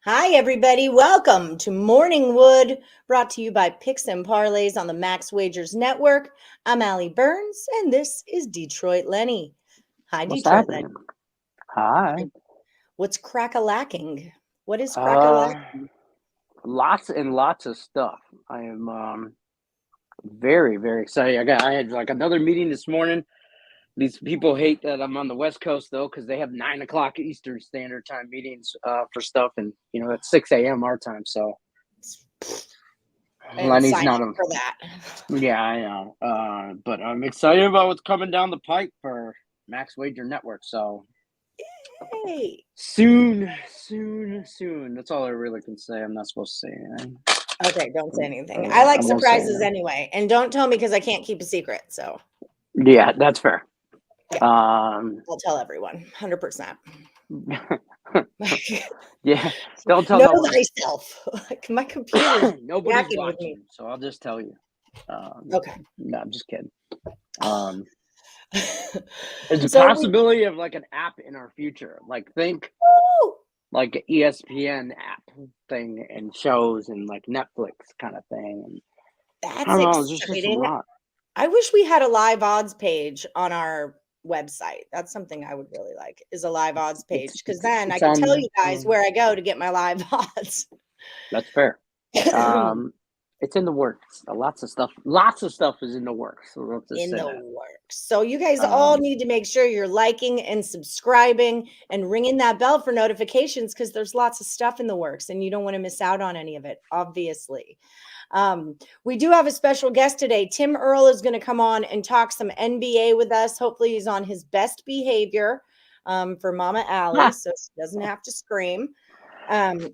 Hi, everybody. Welcome to Morning Wood, brought to you by Picks and Parlays on the Max Wagers Network. I'm Allie Burns, and this is Detroit Lenny. Hi, What's Detroit Lenny. happening? Hi. What's crack-a-lacking? What is crack-a-lacking? Lots and lots of stuff. I am very, very excited. I had like another meeting this morning. These people hate that I'm on the West Coast though, because they have 9 o'clock Eastern Standard Time meetings for stuff, and it's 6 a.m. our time. So Lenny's not for that. Yeah, I know. But I'm excited about what's coming down the pipe for Max Wager Network. So Yay. soon. That's all I really can say. I'm not supposed to say anything. Okay, don't say anything. I like surprises anyway, and don't tell me because I can't keep a secret. So yeah, that's fair. Yeah. I'll tell everyone, 100%. Yeah, don't tell know thyself. Like my computer. Nobody's watching, so I'll just tell you. Okay. No, I'm just kidding. There's a possibility of like an app in our future. Like think like an ESPN app thing and shows and like Netflix kind of thing. That's exciting. I wish we had a live odds page on our website. That's something I would really like, is a live odds page, because then I can tell you guys where I go to get my live odds. That's fair. It's in the works. Lots of stuff is in the works. So you guys all need to make sure you're liking and subscribing and ringing that bell for notifications, because there's lots of stuff in the works and you don't want to miss out on any of it, obviously. We do have a special guest today. Tim Earl is going to come on and talk some NBA with us. Hopefully he's on his best behavior for Mama Allie, so she doesn't have to scream. And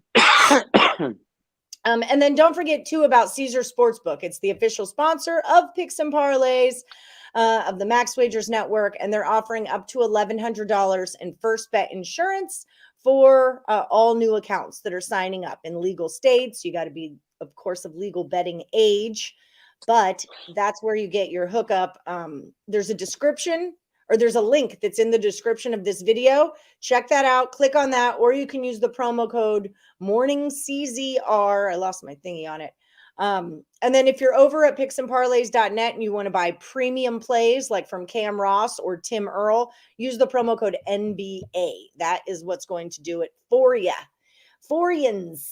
then don't forget, too, about Caesar Sportsbook. It's the official sponsor of Picks and Parlays of the Max Wagers Network, and they're offering up to $1,100 in first bet insurance for all new accounts that are signing up in legal states. You got to be, of course, of legal betting age, but that's where you get your hookup. There's a description, or there's a link that's in the description of this video. Check that out. Click on that, or you can use the promo code MORNINGCZR. I lost my thingy on it. And then if you're over at picksandparlays.net and you want to buy premium plays like from Cam Ross or Tim Earl, use the promo code NBA. That is what's going to do it for you. Forians.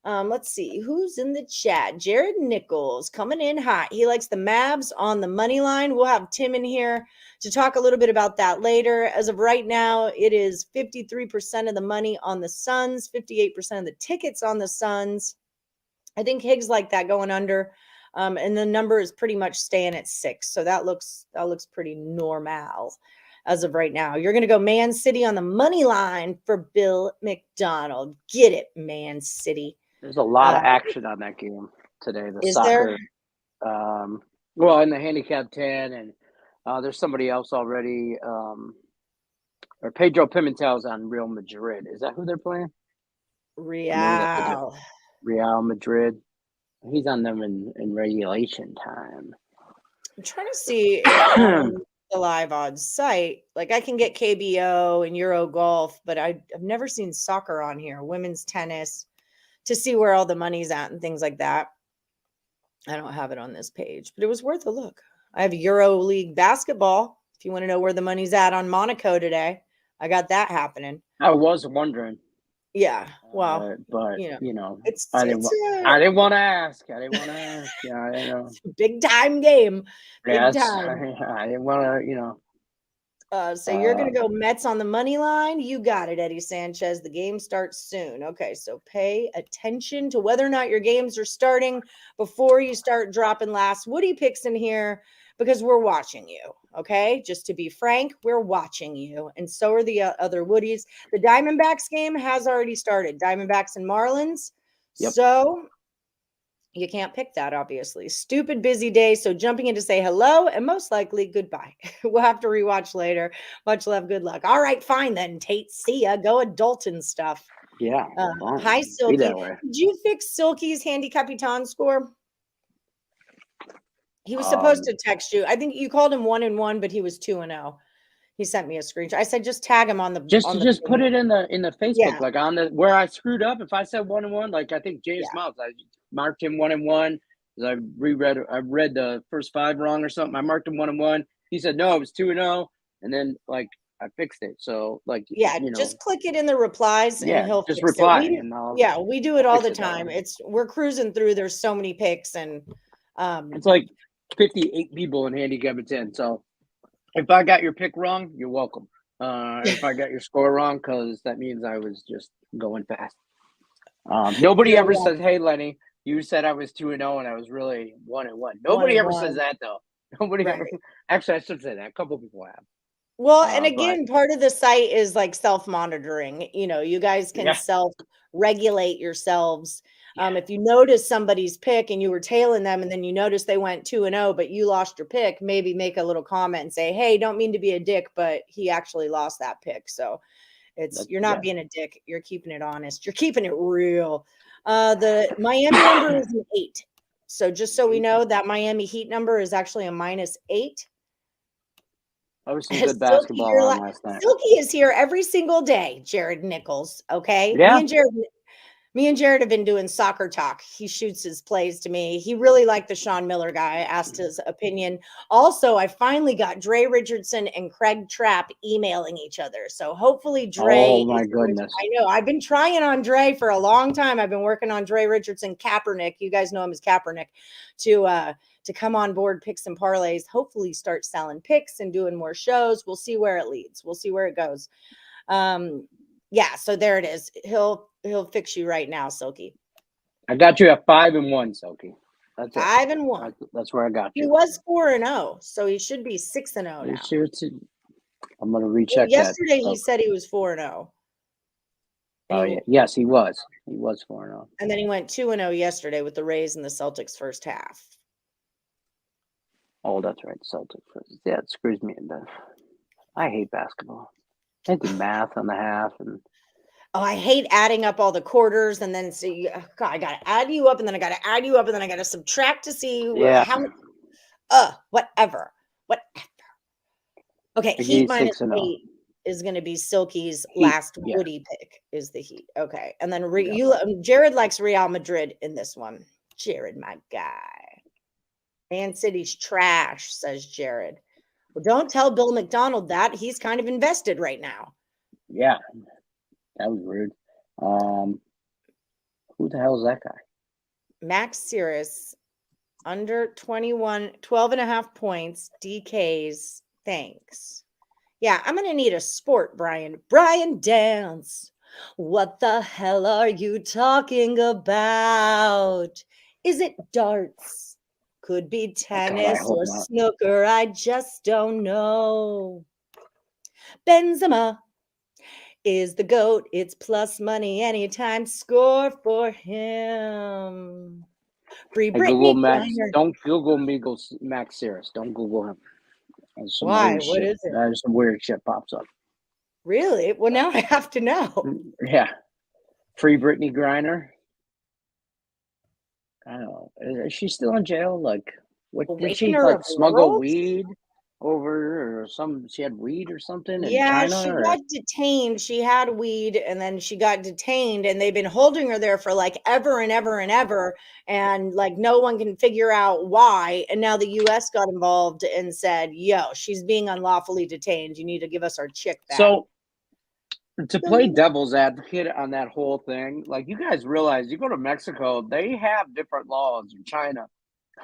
Let's see who's in the chat. Jared Nichols coming in hot. He likes the Mavs on the money line. We'll have Tim in here to talk a little bit about that later. As of right now, it is 53% of the money on the Suns, 58% of the tickets on the Suns. I think Higgs like that going under, and the number is pretty much staying at 6. So that looks pretty normal as of right now. You're going to go Man City on the money line for Bill McDonald. Get it, Man City. There's a lot of action on that game today. The soccer. Well, in the handicap 10, and there's somebody else already. Or Pedro Pimentel's on Real Madrid. Is that who they're playing? Real Madrid. He's on them in regulation time. I'm trying to see the live odds site. Like I can get KBO and Euro Golf, but I've never seen soccer on here. Women's tennis, to see where all the money's at and things like that. I don't have it on this page, but it was worth a look. I have Euro League basketball. If you want to know where the money's at on Monaco today, I got that happening. I was wondering. Yeah, well, but I didn't want to ask. Yeah, I know. Big time game. Big time. I didn't want to, So you're going to go Mets on the money line. You got it, Eddie Sanchez. The game starts soon. Okay, so pay attention to whether or not your games are starting before you start dropping last Woody picks in here, because we're watching you, okay? Just to be frank, we're watching you, and so are the other Woodies. The Diamondbacks game has already started. Diamondbacks and Marlins. Yep. So you can't pick that, obviously. Stupid busy day. So jumping in to say hello and most likely goodbye. We'll have to rewatch later. Much love. Good luck. All right, fine then, Tate. See ya. Go adulting stuff. Yeah. Hi, Silky. Did you fix Silky's Handicapitan score? He was supposed to text you. I think you called him 1-1, but he was 2-0. He sent me a screenshot. I said, just tag him on the Just put thing. it in the Facebook, Yeah. like on the where I screwed up. If I said 1-1, like I think James Yeah. Miles, I marked him 1-1. I read the first 5 wrong or something. I marked him 1-1. He said no, it was 2-0, and then like I fixed it. So like Yeah, just click it in the replies and yeah, he'll just fix reply it. and I'll We do it all fix the it that time. way. We're cruising through. There's so many picks and It's like 58 people in Handicapper 10. So if I got your pick wrong, you're welcome. If I got your score wrong, because that means I was just going fast. Nobody You're ever welcome. says, "Hey, Lenny, you said I was 2-0 and I was really 1-1." Nobody ever says that though. Nobody ever. Actually, I should say that. A couple people have. Well, and again, part of the site is like self-monitoring. You guys can self-regulate yourselves. If you notice somebody's pick and you were tailing them and then you notice they went 2-0, but you lost your pick, maybe make a little comment and say, hey, don't mean to be a dick, but he actually lost that pick. So you're not being a dick. You're keeping it honest. You're keeping it real. The Miami number is an 8. So just so we know, that Miami Heat number is actually a -8. That was some good basketball on last night. Silky is here every single day, Jared Nichols. Okay. Yeah. Me and Jared have been doing soccer talk. He shoots his plays to me. He really liked the Sean Miller guy. I asked his opinion. Also, I finally got Dre Richardson and Craig Trapp emailing each other. So hopefully Dre. Oh my goodness. I know. I've been trying on Dre for a long time. I've been working on Dre Richardson, Kaepernick. You guys know him as Kaepernick, to come on board Picks and Parlays. Hopefully start selling picks and doing more shows. We'll see where it leads. We'll see where it goes. Yeah, so there it is. He'll fix you right now, Silky. I got you at 5-1, Silky. That's 5-1. That's where I got you. He was 4-0, so he should be 6-0 now. I'm gonna recheck yesterday that. He said he was 4-0. Oh yeah, yes, he was. He was 4-0. And then he went 2-0 yesterday with the Rays and the Celtics first half. Oh, that's right, Celtics first. Yeah, it screws me in the. I hate basketball. I do math on the half and. Oh, I hate adding up all the quarters and then see. God, I gotta add you up and then I gotta add you up and then I gotta subtract to see how much. Whatever. Okay, Heat -8 is going to be Silky's last Woody pick. Is the Heat okay? And then Jared likes Real Madrid in this one. Jared, my guy. Man City's trash, says Jared. Well, don't tell Bill McDonald that. He's kind of invested right now. Yeah. That was rude. Who the hell is that guy? Max Cirrus, under 12.5 points, DKs. Thanks. Yeah, I'm going to need a sport, Brian. Brian Dance. What the hell are you talking about? Is it darts? Could be tennis or snooker. I just don't know. Benzema is the GOAT. It's plus money anytime. Score for him. Free Britney Griner. Don't Google Max Cirrus. Don't Google him. Why? What is it? There's some weird shit pops up. Really? Well, now I have to know. Yeah. Free Britney Griner. I don't know. Is she still in jail? Like, what did she smuggle weed over or some? She had weed or something in China? She got detained. She had weed and then she got detained and they've been holding her there for like ever and ever and ever. And like no one can figure out why. And now the US got involved and said, yo, she's being unlawfully detained. You need to give us our chick back. So to play devil's advocate on that whole thing, like you guys realize you go to Mexico, they have different laws in China.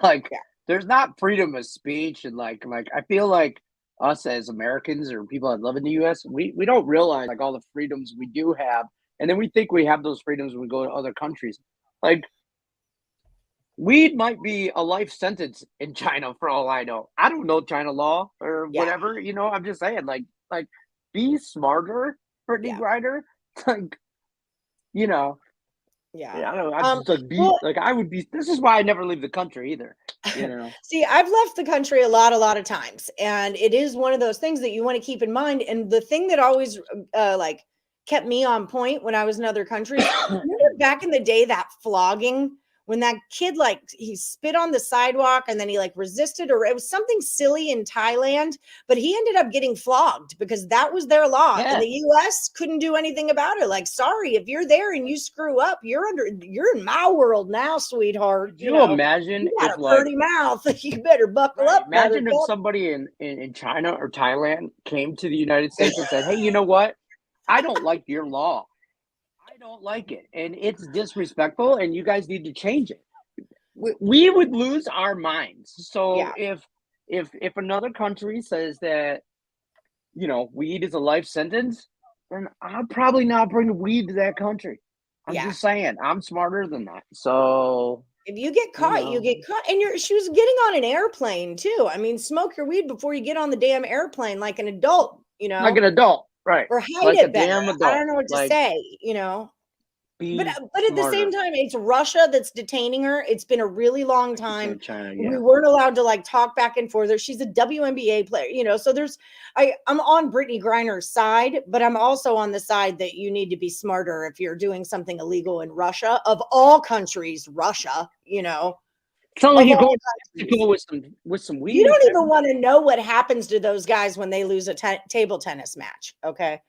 Like there's not freedom of speech and like I feel like us as Americans or people that live in the US, we don't realize like all the freedoms we do have. And then we think we have those freedoms when we go to other countries. Like weed might be a life sentence in China for all I know. I don't know China law or whatever, you know, I'm just saying like be smarter. Britney Griner, like, you know, I don't know. I just I would be. This is why I never leave the country either. You know. See, I've left the country a lot of times, and it is one of those things that you want to keep in mind. And the thing that always kept me on point when I was in other countries, remember back in the day that flogging when that kid, like, he spit on the sidewalk and then he like resisted, or it was something silly in Thailand, but he ended up getting flogged because that was their law. Yeah. And the US couldn't do anything about it. Like, sorry, if you're there and you screw up, you're in my world now, sweetheart. Could you imagine you got if a like pretty mouth. You better buckle up. imagine if buttercup. somebody in China or Thailand came to the United States and said, "Hey, you know what? I don't like your law. I don't like it, and it's disrespectful, and you guys need to change it." We would lose our minds. So Yeah. if another country says that, you know, weed is a life sentence, then I'll probably not bring weed to that country. I'm Yeah. just saying, I'm smarter than that. So If you get caught, you get caught. And she was getting on an airplane too. I mean, smoke your weed before you get on the damn airplane like an adult, like an adult, right? or hide Like a it better. damn I adult. don't know what to Like, say, But at the same time, it's Russia that's detaining her. It's been a really long time. China, We weren't allowed to like talk back and forth. She's a WNBA player, so I'm on Brittany Griner's side, but I'm also on the side that you need to be smarter if you're doing something illegal in Russia, of all countries, Russia. It's not like you're going to go with some weed. You don't even want to know what happens to those guys when they lose a table tennis match. Okay.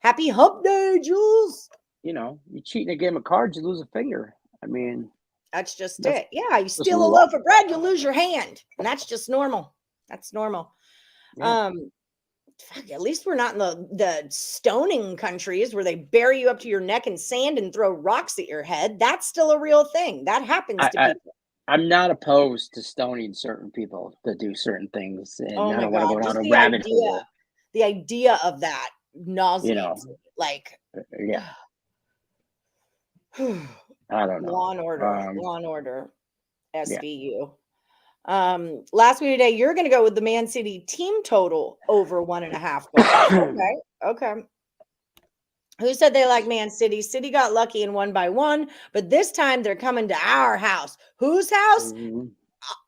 Happy hump day, Jules. You cheat in a game of cards, you lose a finger. I mean, that's just it. Yeah, you steal a a loaf of bread, you lose your hand, and that's just normal. That's normal. Yeah. At least we're not in the stoning countries where they bury you up to your neck in sand and throw rocks at your head. That's still a real thing. That happens to people. I'm not opposed to stoning certain people that do certain things, and oh I don't my want to God. go down a rabbit hole. The idea of that nauseates me. Like, yeah. I don't know. Law and Order, SVU. Yeah. Last week today, you're going to go with the Man City team total over 1.5 goals. Okay. Who said they like Man City? City got lucky and won by 1, but this time they're coming to our house. Whose house? Mm-hmm.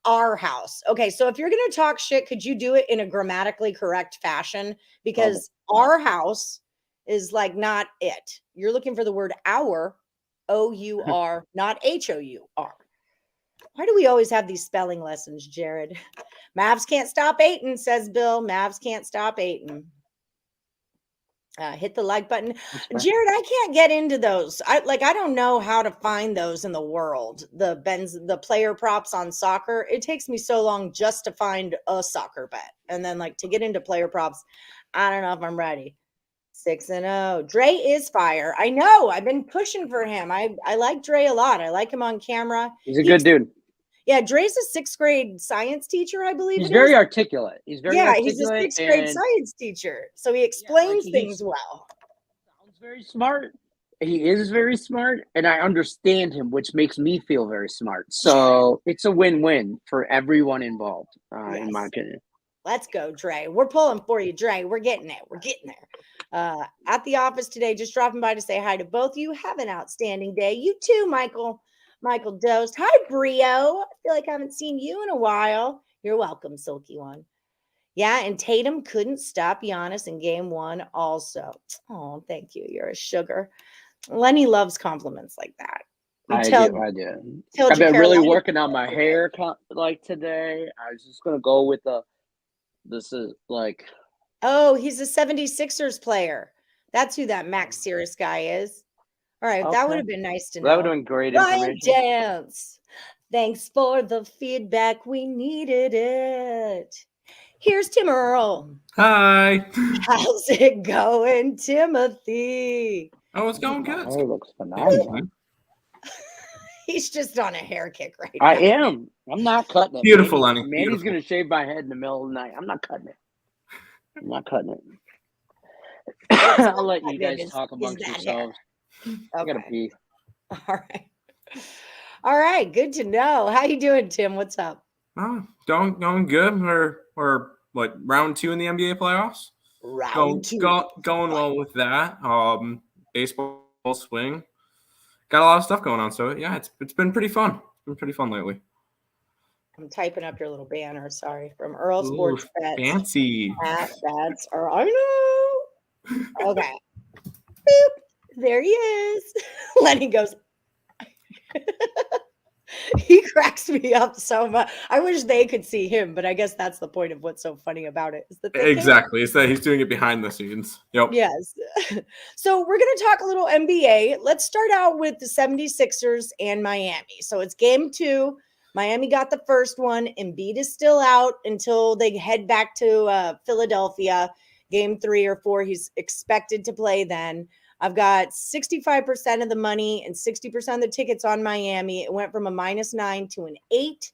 Our house. Okay, so if you're going to talk shit, could you do it in a grammatically correct fashion? Because our house is like not it. You're looking for the word our, O-U-R, not H-O-U-R. Why do we always have these spelling lessons, Jared? Mavs can't stop eating, says Bill. Mavs can't stop eating. Hit the like button. Jared, I can't get into those. I don't know how to find those in the world. The player props on soccer. It takes me so long just to find a soccer bet. And then to get into player props, I don't know if I'm ready. 6-0. Dre is fire. I know. I've been pushing for him. I like Dre a lot. I like him on camera. He's a good dude. Yeah, Dre's a 6th grade science teacher, I believe. He's very articulate. He's very articulate. He's a 6th grade science teacher. So he explains things well. Sounds very smart. He is very smart, and I understand him, which makes me feel very smart. So it's a win-win for everyone involved, in my opinion. Let's go, Dre. We're pulling for you, Dre. We're getting it. We're getting there. At the office today, just dropping by to say hi to both of you. Have an outstanding day. You too, Michael. Michael Dost. Hi, Brio. I feel like I haven't seen you in a while. You're welcome, Silky One. Yeah, and Tatum couldn't stop Giannis in game 1 also. Oh, thank you. You're a sugar. Lenny loves compliments like that. I do. I've been really working on my hair today. I was just going to go with this is like. Oh, he's a 76ers player. That's who that Max Sirius guy is. All right, that would have been nice to know. That would have been great information. Dance. Thanks for the feedback. We needed it. Here's Tim Earl. Hi. How's it going, Timothy? Oh, it's going good. Oh, it looks phenomenal. He's just on a hair kick right now. I am. I'm not cutting it. Beautiful, Lenny. Manny's going to shave my head in the middle of the night. I'm not cutting it. I'll let you guys talk amongst yourselves. Okay. I gotta pee. All right. Good to know. How you doing, Tim? What's up? Going good. We're like round 2 in the NBA playoffs. Round 2. Going well with that. Baseball swing. Got a lot of stuff going on. So yeah, it's been pretty fun. It's been pretty fun lately. I'm typing up your little banner. Sorry, from Earl Sports Bets. Fancy. That's I know. Okay. Boop. There he is. Lenny goes. He cracks me up so much. I wish they could see him, but I guess that's the point of what's so funny about it is that they can't. Exactly. It's that he's doing it behind the scenes. Yep. Yes. So we're going to talk a little NBA. Let's start out with the 76ers and Miami. So it's game 2. Miami got the first one. Embiid is still out until they head back to Philadelphia. Game 3 or 4, he's expected to play then. I've got 65% of the money and 60% of the tickets on Miami. It went from a -9 to an 8.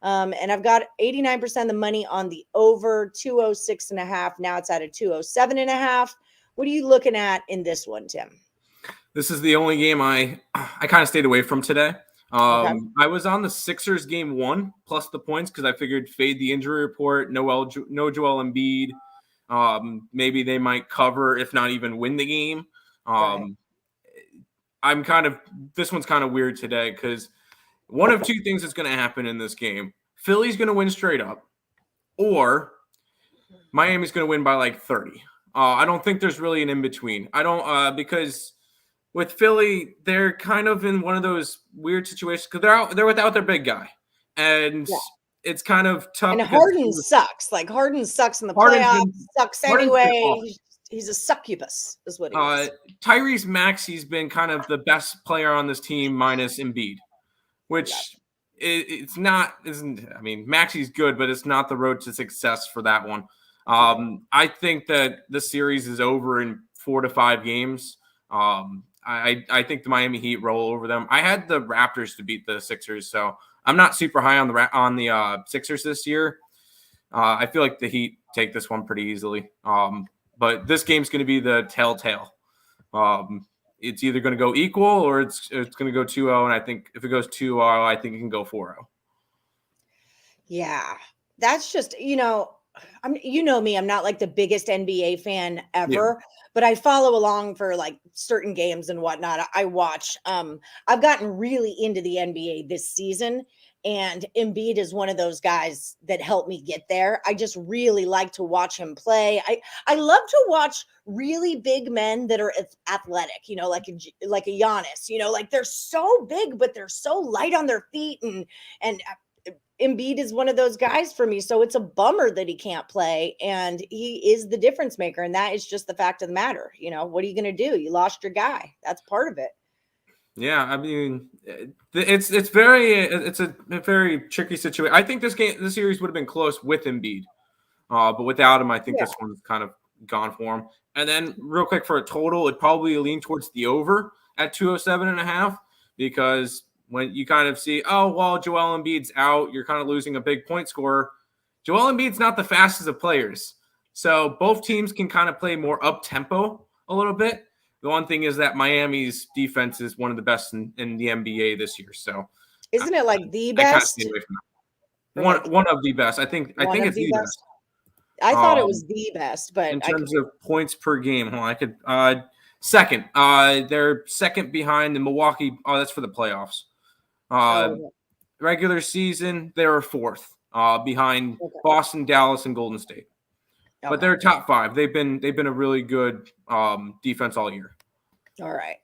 And I've got 89% of the money on the over 206.5. Now it's at a 207.5. What are you looking at in this one, Tim? This is the only game I kind of stayed away from today. Okay. I was on the Sixers game 1 plus the points because I figured fade the injury report, no Joel Embiid. Maybe they might cover, if not even win the game. Right. This one's kind of weird today because one of two things is going to happen in this game. Philly's going to win straight up, or Miami's going to win by like 30. I don't think there's really an in-between. I don't because with Philly, they're kind of in one of those weird situations because they're without their big guy. And it's kind of tough. And Harden sucks. Like Harden sucks in the playoffs, sucks anyway. He's a succubus, is what he is. Tyrese Maxey's been kind of the best player on this team minus Embiid, which it's not. I mean, Maxey's good, but it's not the road to success for that one. I think that the series is over in 4 to 5 games. I think the Miami Heat roll over them. I had the Raptors to beat the Sixers, so I'm not super high on the Sixers this year. I feel like the Heat take this one pretty easily. But this game's going to be the telltale. It's either going to go equal or it's going to go 2-0. And I think if it goes 2-0, I think it can go 4-0. Yeah, that's just, you know me, I'm not like the biggest NBA fan ever, but I follow along for like certain games and whatnot. I watch. I've gotten really into the NBA this season. And Embiid is one of those guys that helped me get there. I just really like to watch him play. I love to watch really big men that are athletic, like a Giannis, like they're so big, but they're so light on their feet. And Embiid is one of those guys for me. So it's a bummer that he can't play. And he is the difference maker. And that is just the fact of the matter. What are you going to do? You lost your guy. That's part of it. Yeah, I mean, it's a very tricky situation. I think this series would have been close with Embiid, but without him, I think this one's kind of gone for him. And then, real quick for a total, it'd probably lean towards the over at 207.5 because when you kind of see, oh well, Joel Embiid's out, you're kind of losing a big point scorer. Joel Embiid's not the fastest of players, so both teams can kind of play more up tempo a little bit. The one thing is that Miami's defense is one of the best in the NBA this year. So, isn't it like the best? I kind of stay away from that. One of the best. I think it's the best. I thought it was the best, but in terms of points per game, second. They're second behind the Milwaukee. Oh, that's for the playoffs. Regular season, they were 4th behind Boston, Dallas, and Golden State. Okay. But they're top 5. They've been a really good defense all year. All right.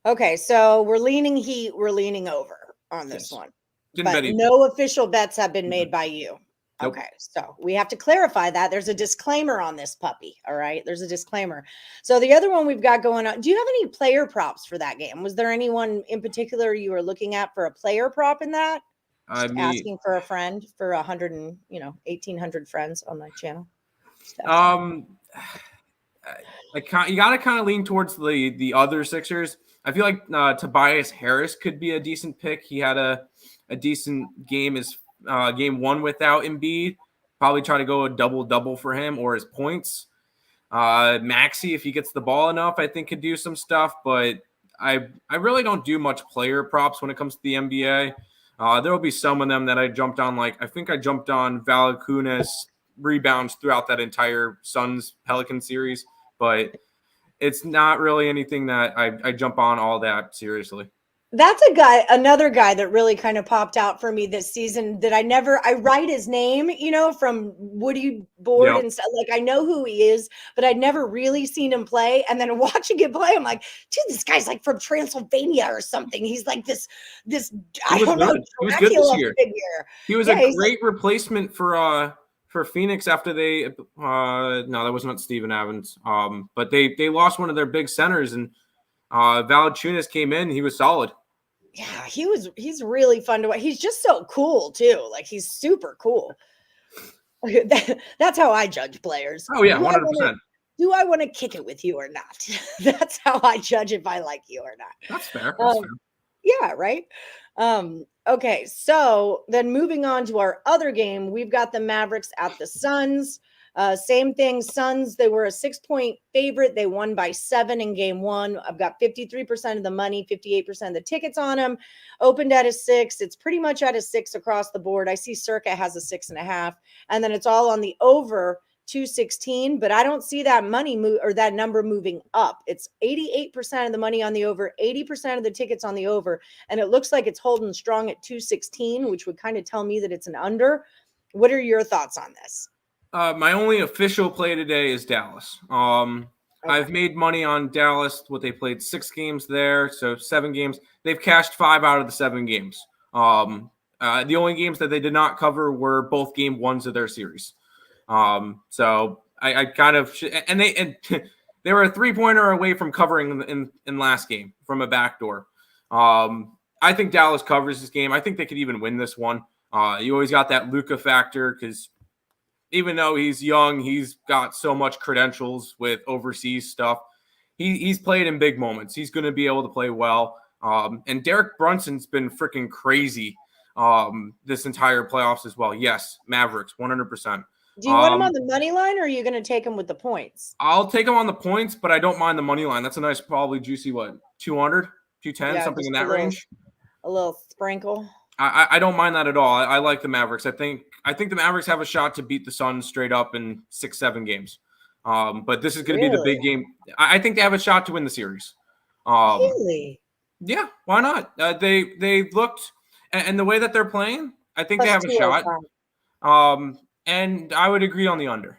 Okay, so we're leaning Heat. We're leaning over on this one. But no official bets have been made by you. Nope. Okay, so we have to clarify that. There's a disclaimer on this puppy. All right, there's a disclaimer. So the other one we've got going on. Do you have any player props for that game? Was there anyone in particular you were looking at for a player prop in that? Asking for a friend for 1,800 friends on my channel. You got to kind of lean towards the other Sixers. I feel like Tobias Harris could be a decent pick. He had a decent game as game 1 without Embiid. Probably try to go a double for him or his points. Maxey, if he gets the ball enough, I think could do some stuff. But I really don't do much player props when it comes to the NBA. There will be some of them that I jumped on. Like I think I jumped on Valanciunas rebounds throughout that entire Suns Pelican series, but it's not really anything that I jump on all that seriously. That's another guy that really kind of popped out for me this season that I write his name, from Woody board Yep. and stuff. Like I know who he is, but I'd never really seen him play. And then watching him play, I'm like, dude, this guy's like from Transylvania or something. He's like this, I don't know, He was good this Dracula year. figure. He was Yeah, a great replacement for Phoenix after they no, that was not Steven Evans. But they lost one of their big centers, and Valanciunas came in. He was solid. Yeah, he's really fun to watch. He's just so cool too. Like he's super cool. That's how I judge players. Oh yeah, 100%. Do I want to kick it with you or not? That's how I judge if I like you or not. That's fair. That's fair. Yeah, right. Okay, so then moving on to our other game, we've got the Mavericks at the Suns. Same thing. Suns, they were a 6-point favorite. They won by 7 in game 1. I've got 53% of the money, 58% of the tickets on them. Opened at a 6. It's pretty much at a 6 across the board. I see Circa has a 6.5, and then it's all on the over 216, but I don't see that money or that number moving up. It's 88% of the money on the over, 80% of the tickets on the over, and it looks like it's holding strong at 216, which would kind of tell me that it's an under. What are your thoughts on this? My only official play today is Dallas. Okay. I've made money on Dallas. What they played 6 games there, so 7 games. They've cashed 5 out of the 7 games. The only games that they did not cover were both game 1s of their series. So I kind of and they were a 3-pointer away from covering in last game from a backdoor. I think Dallas covers this game. I think they could even win this one. You always got that Luka factor because even though he's young, he's got so much credentials with overseas stuff. He's played in big moments. He's going to be able to play well. And Derek Brunson's been freaking crazy this entire playoffs as well. Yes, Mavericks, 100%. Do you want him on the money line, or are you going to take him with the points? I'll take him on the points, but I don't mind the money line. That's a nice, probably juicy, 200, 210, something in that range. A little sprinkle. I don't mind that at all. I like the Mavericks. I think the Mavericks have a shot to beat the Suns straight up in 6-7 games. But this is going to be the big game. I think they have a shot to win the series. Really? Yeah, why not? They looked, and the way that they're playing, I think they have a shot. And I would agree on the under.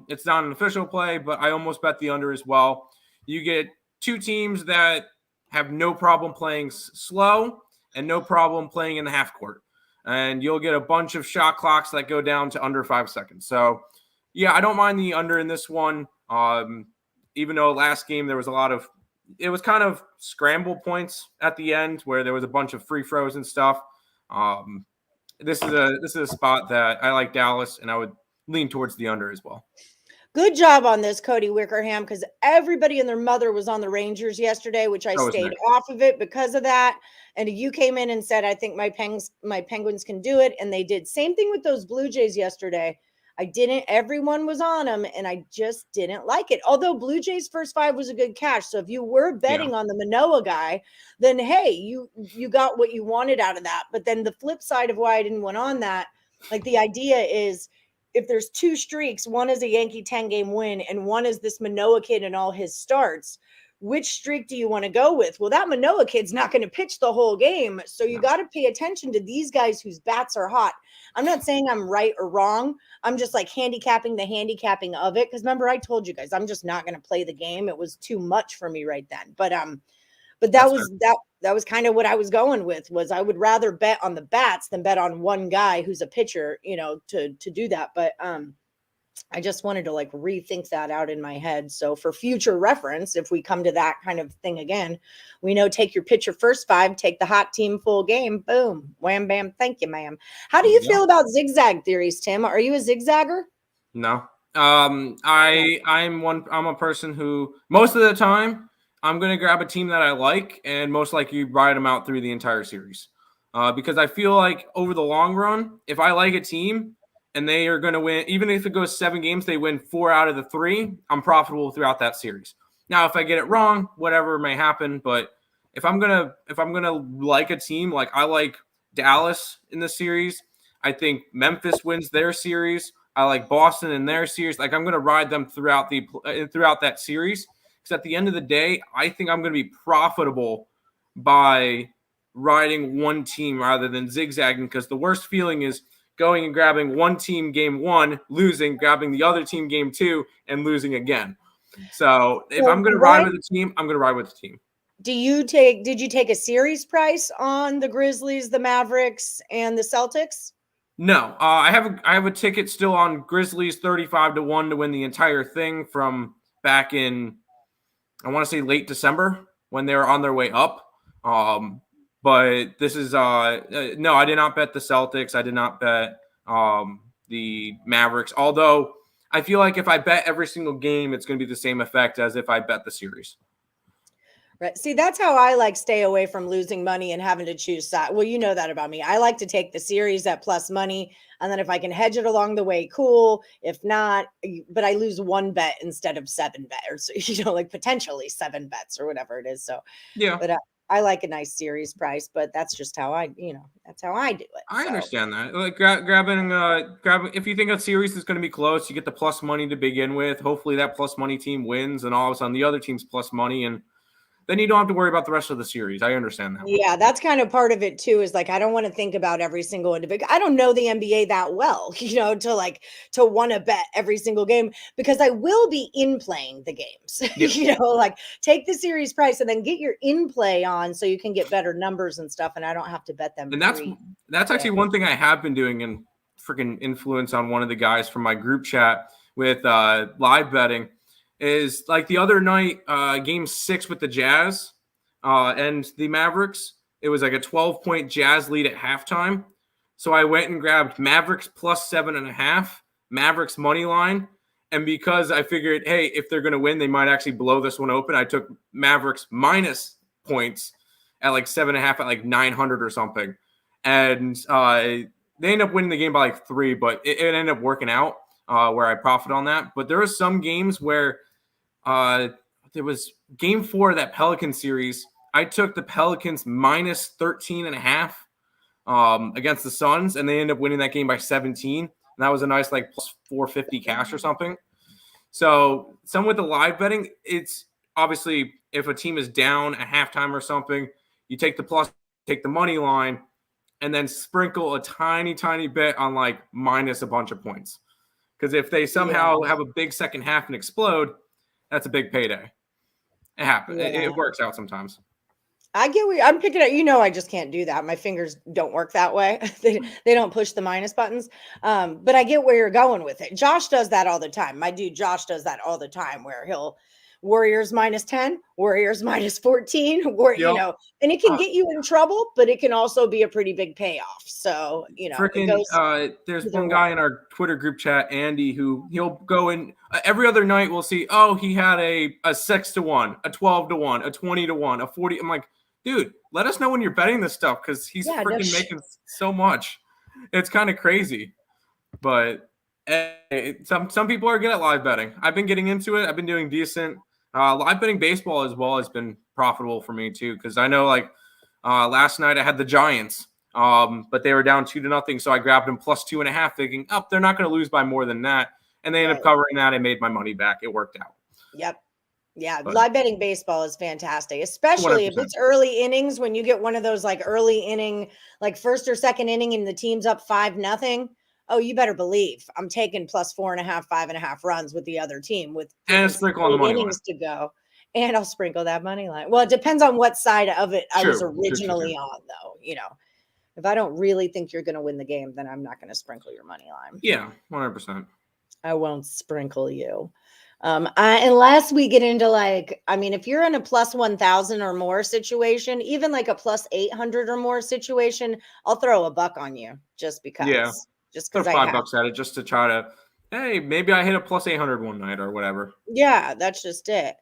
It's not an official play, but I almost bet the under as well. You get 2 teams that have no problem playing slow and no problem playing in the half court. And you'll get a bunch of shot clocks that go down to under 5 seconds. So, yeah, I don't mind the under in this one. Even though last game there was it was kind of scramble points at the end where there was a bunch of free throws and stuff. This is a spot that I like Dallas, and I would lean towards the under as well. Good job on this, Cody Wickerham, because everybody and their mother was on the Rangers yesterday, which I stayed off of it because of that. And you came in and said, I think my Penguins can do it. And they did. Same thing with those Blue Jays yesterday. Everyone was on them, and I just didn't like it. Although Blue Jays first 5 was a good cash. So if you were betting on the Manoah guy, then hey, you got what you wanted out of that. But then the flip side of why I didn't went on that, like the idea is if there's 2 streaks, one is a Yankee 10-game win and one is this Manoah kid and all his starts, which streak do you want to go with? Well, that Manoah kid's not going to pitch the whole game. So you got to pay attention to these guys whose bats are hot. I'm not saying I'm right or wrong. I'm just like handicapping the handicapping of it. Because remember, I told you guys, I'm just not going to play the game. It was too much for me right then. But that was kind of what I was going with, was I would rather bet on the bats than bet on one guy who's a pitcher, to do that. But I just wanted to like rethink that out in my head. So for future reference, if we come to that kind of thing again, we know take your pitcher first 5, take the hot team full game, boom, wham, bam. Thank you, ma'am. How do you feel about zigzag theories, Tim? Are you a zigzagger? No. I'm a person who most of the time I'm going to grab a team that I like and most likely ride them out through the entire series. Because I feel like over the long run, if I like a team and they are going to win, even if it goes 7 games, they win 4 out of the 3, I'm profitable throughout that series. Now, if I get it wrong, whatever may happen, but if I'm gonna like a team, like I like Dallas in the series, I think Memphis wins their series. I like Boston in their series. Like I'm gonna ride them throughout that series, because at the end of the day, I think I'm gonna be profitable by riding one team rather than zigzagging, because the worst feeling is going and grabbing one team game 1, losing, grabbing the other team game 2, and losing again. So if I'm going to ride with a team, I'm going to ride with the team. Did you take a series price on the Grizzlies, the Mavericks, and the Celtics? No, I have a ticket still on Grizzlies 35-1 to win the entire thing from back in, I want to say late December when they were on their way up. But this is no, I did not bet the Celtics. I did not bet the Mavericks. Although I feel like if I bet every single game, it's going to be the same effect as if I bet the series. Right. See, that's how I like stay away from losing money and having to choose side. Well, you know that about me. I like to take the series at plus money. And then if I can hedge it along the way, cool. If not, but I lose one bet instead of 7 bets, or, like potentially 7 bets or whatever it is. So, yeah, but I like a nice series price, but that's just how that's how I do it. I understand that. Like grabbing, if you think a series is going to be close, you get the plus money to begin with. Hopefully that plus money team wins, and all of a sudden the other team's plus money, and then you don't have to worry about the rest of the series. I understand that. Yeah, that's kind of part of it too, is like, I don't want to think about every single individual. I don't know the NBA that well, to want to bet every single game, because I will be in playing the games, Yeah. like take the series price and then get your in play on so you can get better numbers and stuff. And I don't have to bet them. And that's actually one thing I have been doing, and freaking influence on one of the guys from my group chat with live betting. Is like the other night, game 6 with the Jazz and the Mavericks. It was like a 12-point Jazz lead at halftime. So I went and grabbed Mavericks plus 7.5, Mavericks money line. And because I figured, hey, if they're going to win, they might actually blow this one open, I took Mavericks minus points at like 7.5 at like 900 or something. And they ended up winning the game by like 3, but it ended up working out where I profit on that. But there are some games where there was game 4 of that Pelican series. I took the Pelicans minus 13.5 against the Suns, and they ended up winning that game by 17. And that was a nice like plus 450 cash or something. So some with the live betting, it's obviously if a team is down at halftime or something, you take the plus, take the money line, and then sprinkle a tiny bit on like minus a bunch of points. Because if they somehow have a big second half and explode, that's a big payday. It happens. Yeah. It works out sometimes. I get what I'm picking up. I just can't do that. My fingers don't work that way. they don't push the minus buttons. But I get where you're going with it. Josh does that all the time. My dude Josh does that all the time, where he'll Warriors minus 10, Warriors minus 14, and it can get you in trouble, but it can also be a pretty big payoff. So, there's one guy in our Twitter group chat, Andy, who he'll go in every other night. We'll see, he had a 6-1, a 12-1, a 20-1, a 40. I'm like, dude, let us know when you're betting this stuff, because he's freaking making so much. It's kind of crazy. But some people are good at live betting. I've been getting into it. I've been doing decent. Live betting baseball as well has been profitable for me too, because I know last night I had the Giants, but they were down 2-0, so I grabbed them plus 2.5, thinking, they're not going to lose by more than that, and they ended up covering that. I made my money back. It worked out. Yep. Yeah, live betting baseball is fantastic, especially 100%. If it's early innings. When you get one of those like early inning, like first or second inning, and the team's up 5-0. Oh, you better believe I'm taking plus 4.5, 5.5 runs with the other team with and sprinkle on the money innings to go, and I'll sprinkle that money line. Well, it depends on what side of it I was originally on, though. If I don't really think you're going to win the game, then I'm not going to sprinkle your money line. Yeah, 100%. I won't sprinkle you. Unless we get into if you're in a plus 1,000 or more situation, even like a plus 800 or more situation, I'll throw $1 on you just because. Yeah. Just throw $5 at it just to try to, hey, maybe I hit a plus 800 one night or whatever. Yeah, that's just it.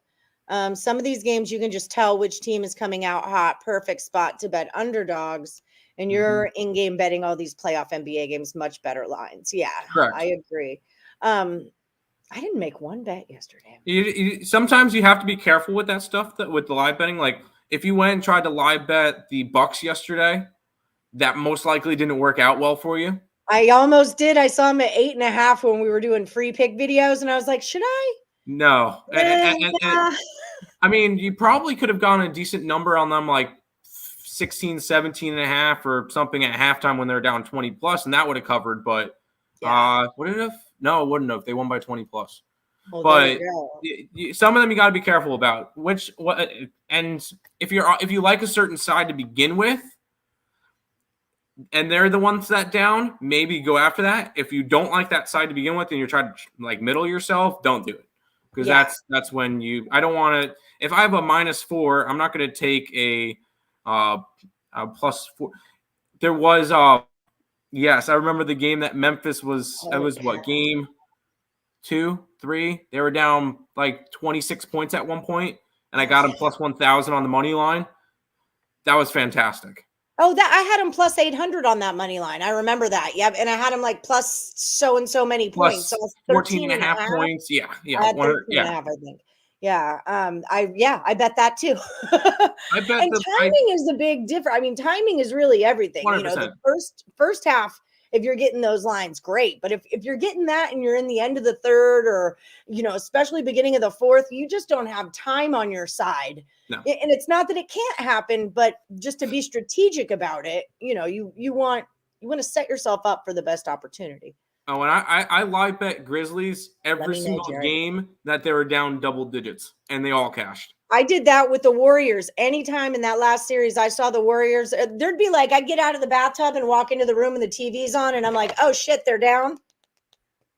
Some of these games you can just tell which team is coming out hot. Perfect spot to bet underdogs. And you're in-game betting all these playoff NBA games, much better lines. Yeah, correct. I agree. I didn't make one bet yesterday. Sometimes you have to be careful with that stuff, with the live betting. Like if you went and tried to live bet the Bucks yesterday, that most likely didn't work out well for you. I almost did. I saw him at 8.5 when we were doing free pick videos, and I was like, should I? No. I mean, you probably could have gotten a decent number on them, like 16, 17 and a half or something at halftime when they're down 20 plus, and that would have covered. But would it have? No, it wouldn't have. They won by 20 plus. Well, But some of them you got to be careful about. And if you like a certain side to begin with, and they're the ones that down, maybe go after that. If you don't like that side to begin with and you're trying to like middle yourself, don't do it. Because that's when I don't want to. If I have a -4, I'm not going to take a +4. There was yes, I remember the game that Memphis was. It was what, game 2, 3? They were down like 26 points at one point, and I got them +1,000 on the money line. That was fantastic. Oh, that I had him +800 on that money line. I remember that. Yep. And I had him like plus so and so many points. So 14 and a half points. Yeah. I had 13 and a half, I think. Yeah. I bet that too. I bet and timing is the big difference. I mean, timing is really everything. 100%. You know, the first half, if you're getting those lines, great. But if you're getting that and you're in the end of the third or, you know, especially beginning of the fourth, you just don't have time on your side. No. And it's not that it can't happen, but just to be strategic about it, you know, you want to set yourself up for the best opportunity. Oh, and I live bet Grizzlies every single game that they were down double digits, and they all cashed. I did that with the Warriors. Anytime in that last series I saw the Warriors, there'd be like, I'd get out of the bathtub and walk into the room and the TV's on, and I'm like, oh shit, they're down.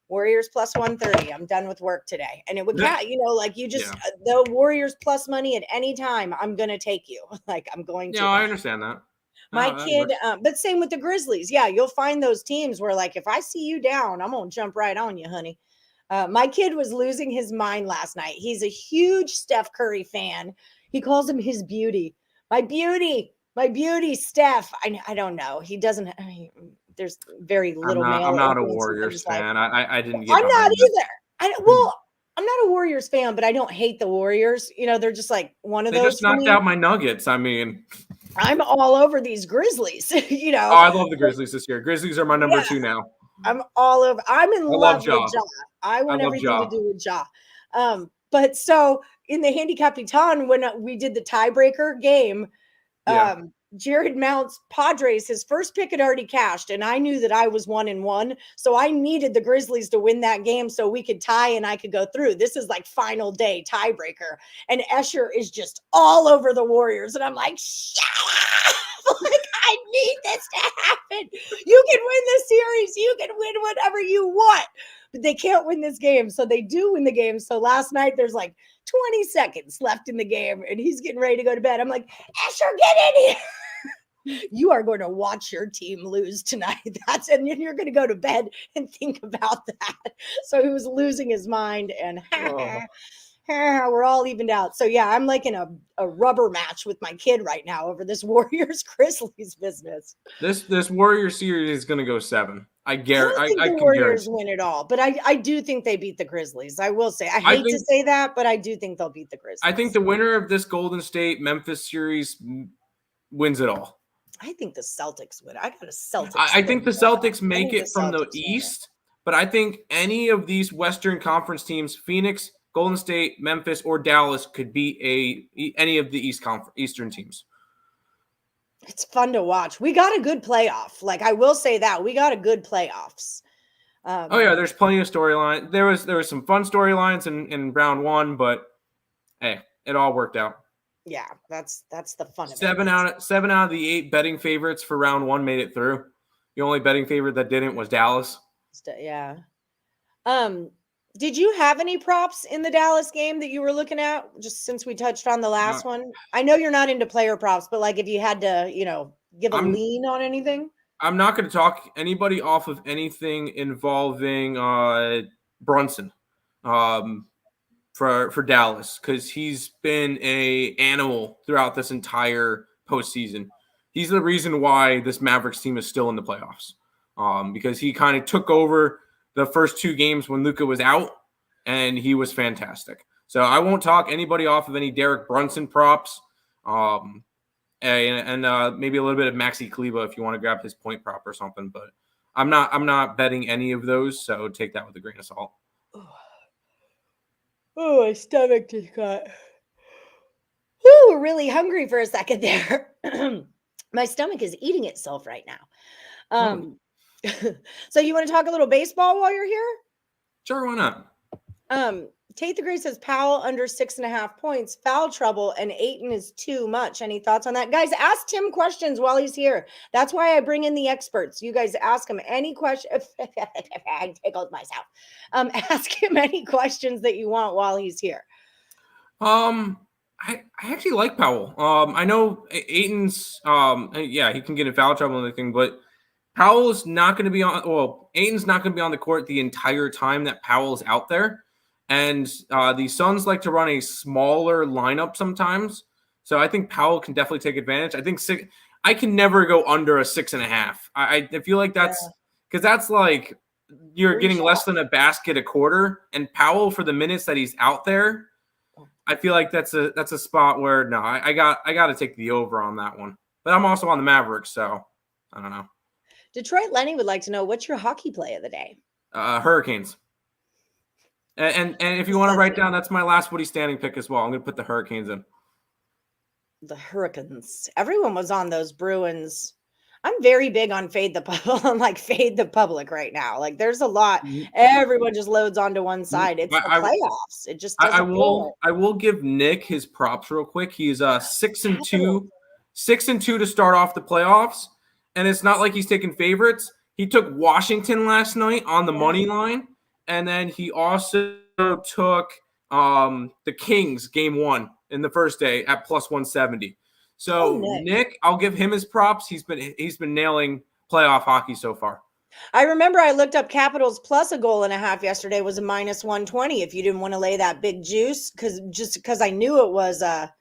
Warriors +130. I'm done with work today. And it would, you know, like you just, the Warriors plus money at any time, I'm going to take you. Like I'm going to. Yeah, I understand that. My kid, but same with the Grizzlies. Yeah, you'll find those teams where like, if I see you down, I'm going to jump right on you, honey. My kid was losing his mind last night. He's a huge Steph Curry fan. He calls him his beauty. My beauty, Steph. I don't know. He doesn't. There's very little. I'm not a Warriors fan. I didn't get. I'm not either. I'm not a Warriors fan, but I don't hate the Warriors. You know, they're just like one of those. They just knocked out my Nuggets. I mean, I'm all over these Grizzlies. You know. Oh, I love the Grizzlies this year. Grizzlies are my number 2 now. I'm all over. I'm in love with Ja. I want everything Ja. to do with Ja. But so in the Handicapper when we did the tiebreaker game, Jared Mount's Padres, his first pick had already cashed, and I knew that I was 1-1. So I needed the Grizzlies to win that game so we could tie and I could go through. This is like final day tiebreaker. And Escher is just all over the Warriors. And I'm like, shut up! Like, I need this to happen. You can win this series. You can win whatever you want. But they can't win this game. So they do win the game. So last night there's like 20 seconds left in the game and he's getting ready to go to bed. I'm like, Escher, get in here. You are going to watch your team lose tonight. And you're going to go to bed and think about that. So he was losing his mind and we're all evened out. So yeah, I'm like in a rubber match with my kid right now over this Warriors Grizzlies business. This Warriors series is going to go 7. I think the Warriors win it all, but I do think they beat the Grizzlies. I will say, I hate to say that, but I do think they'll beat the Grizzlies. I think the winner of this Golden State Memphis series wins it all. I think the Celtics win. I got a Celtics. I think the Celtics make it from the East, but I think any of these Western Conference teams, Phoenix, Golden State, Memphis, or Dallas, could beat any of the Eastern teams. It's fun to watch. We got a good playoff. Like I will say that we got a good playoffs. There's plenty of storyline. There was some fun storylines in round 1, but hey, it all worked out. Yeah, that's the fun of it. 7 out of the 8 betting favorites for round 1 made it through. The only betting favorite that didn't was Dallas. Yeah. Did you have any props in the Dallas game that you were looking at? Just since we touched on the last one, I know you're not into player props, but like if you had to, give a lean on anything. I'm not going to talk anybody off of anything involving Brunson. For Dallas, because he's been an animal throughout this entire postseason. He's the reason why this Mavericks team is still in the playoffs, because he kind of took over the first 2 games when Luka was out, and he was fantastic. So I won't talk anybody off of any Derek Brunson props, and maybe a little bit of Maxi Kleber if you want to grab his point prop or something. But I'm not betting any of those, so take that with a grain of salt. Oh, my stomach just got we're really hungry for a second there. My stomach is eating itself right now. So you want to talk a little baseball while you're here? Sure, why not? Tate the Great says Powell under 6.5 points, foul trouble, and Ayton is too much. Any thoughts on that? Guys, ask Tim questions while he's here. That's why I bring in the experts. You guys ask him any question. I tickled myself. Ask him any questions that you want while he's here. I actually like Powell. I know Ayton's yeah, he can get in foul trouble and everything, but Powell's not going to be on. Well, Ayton's not going to be on the court the entire time that Powell's out there. And the Suns like to run a smaller lineup sometimes. So I think Powell can definitely take advantage. I think I can never go under a 6.5. I feel like that's because that's like you're getting less than a basket a quarter. And Powell, for the minutes that he's out there, I feel like that's a spot where no, I got to take the over on that one. But I'm also on the Mavericks, so I don't know. Detroit Lenny would like to know, what's your hockey play of the day? Hurricanes. And if you want to write down, that's my last Woody standing pick as well. I'm going to put the Hurricanes in. The Hurricanes. Everyone was on those Bruins. I'm very big on fade the public right now. Like there's a lot. Everyone just loads onto one side. It's the playoffs. It just doesn't I will give Nick his props real quick. He's 6-2 to start off the playoffs. And it's not like he's taking favorites. He took Washington last night on the money line. And then he also took the Kings game 1 in the first day at plus 170. So Nick, I'll give him his props. He's been nailing playoff hockey so far. I remember I looked up Capitals plus a goal and a half yesterday was a minus 120. If you didn't want to lay that big juice, because I knew it was a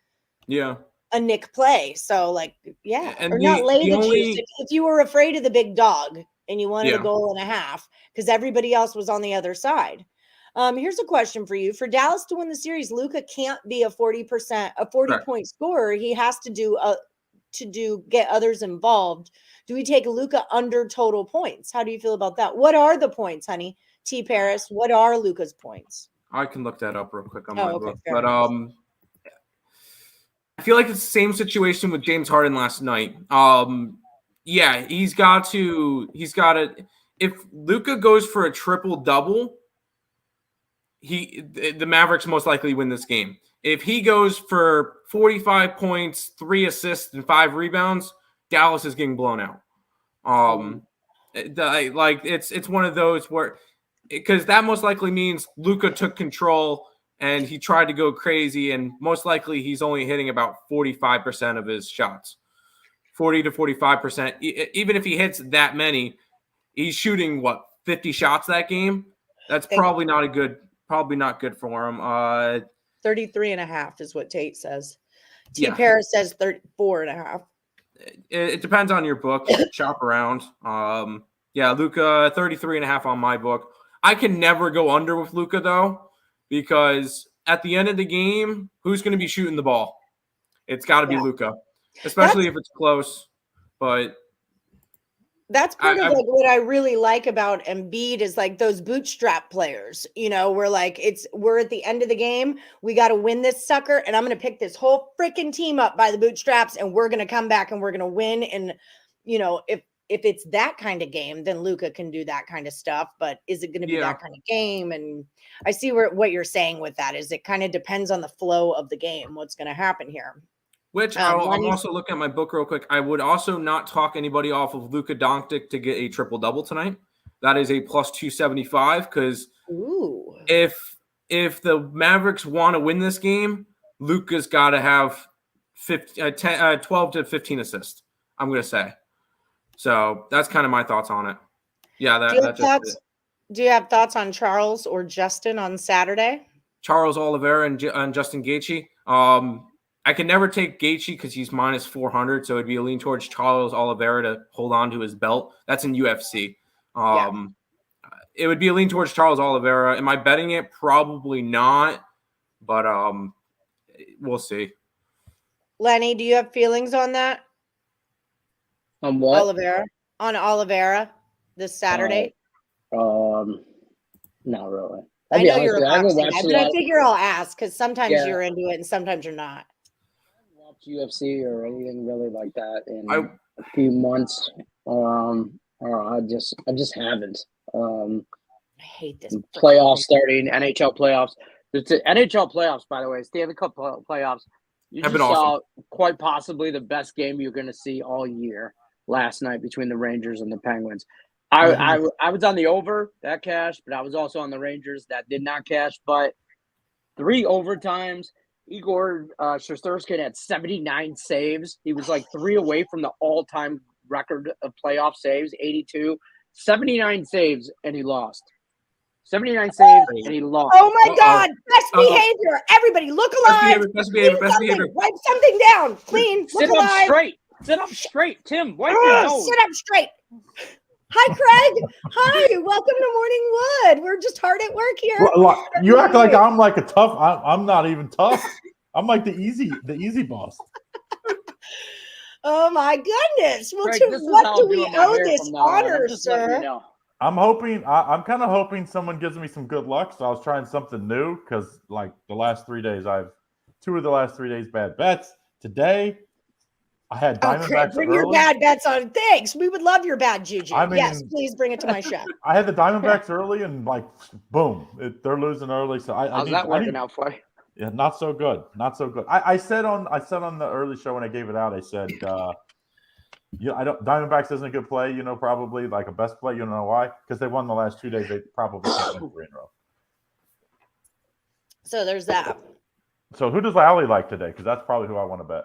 Nick play. So like and or not lay the juice. If you were afraid of the big dog and you wanted a goal and a half, because everybody else was on the other side. Here's a question for you. For Dallas to win the series, Luka can't be a 40-point scorer. He has to get others involved. Do we take Luka under total points? How do you feel about that? What are the points, honey? T. Paris, what are Luka's points? I can look that up real quick on my book. But I feel like it's the same situation with James Harden last night. He's got to. If Luka goes for a triple double, the Mavericks most likely win this game. If he goes for 45 points, 3 assists, and 5 rebounds, Dallas is getting blown out. It's one of those where, because that most likely means Luka took control and he tried to go crazy, and most likely he's only hitting about 45% of his shots, 40 to 45%. Even if he hits that many, he's shooting 50 shots that game. That's probably not good for him. 33.5 is what Tate says. T. Paris says 34.5. It depends on your book. Shop around. Luka 33.5 on my book. I can never go under with Luka though, because at the end of the game, who's going to be shooting the ball? It's got to be Luka, especially if it's close. But that's part of like what I really like about Embiid is like those bootstrap players, we're like, we're at the end of the game. We got to win this sucker. And I'm going to pick this whole freaking team up by the bootstraps and we're going to come back and we're going to win. And, if it's that kind of game, then Luka can do that kind of stuff. But is it going to be that kind of game? And I see what you're saying with that is it kind of depends on the flow of the game, what's going to happen here. Which I'm also looking at my book real quick. I would also not talk anybody off of Luka Doncic to get a triple-double tonight. That is a plus 275 because if the Mavericks want to win this game, Luka's got to have 12 to 15 assists, I'm going to say. So that's kind of my thoughts on it. Yeah, do you have thoughts on Charles or Justin on Saturday? Charles Oliveira and Justin Gaethje. I can never take Gaethje because he's minus 400, so it'd be a lean towards Charles Oliveira to hold on to his belt. That's in UFC. It would be a lean towards Charles Oliveira. Am I betting it? Probably not, but we'll see. Lenny, do you have feelings on that? On what? On Oliveira this Saturday? Not really. I know you're a boxing guy, but I figure I'll ask because sometimes you're into it and sometimes you're not. UFC or anything really like that, and few months. Or I just haven't. I hate this Playoffs starting, NHL playoffs. It's NHL playoffs, by the way, Stanley Cup playoffs. You Have just been saw awesome. quite possibly the best game you're going to see all year last night between the Rangers and the Penguins. I was on the over, that cashed, but I was also on the Rangers, that did not cash. But 3 overtimes. Igor Shesterkin had 79 saves. He was like 3 away from the all-time record of playoff saves, 82. 79 saves, and he lost. 79 saves, and he lost. Oh my God! Best behavior. Everybody, look alive. Best behavior. Wipe something down. Clean. Sit look up alive. straight. Sit up straight, Tim. Wipe your nose. Sit up straight. Hi, Craig. Hi. Welcome to Morning Wood. We're just hard at work here. You act like I'm like a tough. I'm not even tough. I'm like the easy boss. Oh my goodness. Well, Craig, to this is what how do I'm we doing my owe hair this from now on. honor, I'm just letting sir? you know. I'm hoping. I'm kind of hoping someone gives me some good luck. So I was trying something new because, like, the last 3 days, I've 2 of the last 3 days bad bets. Today, I had Diamondbacks Craig, bring early. your bad bets on. Thanks. We would love your bad juju. I mean- yes, please bring it to my show. I had the Diamondbacks early, and like, boom, they're losing early. So How's that working out for you? Yeah, not so good. Not so good. I said on the early show when I gave it out, I said, Diamondbacks isn't a good play, probably like a best play. You don't know why? Because they won the last 2 days. They probably can't win 3 in a row. So there's that. So who does Allie like today? Because that's probably who I want to bet.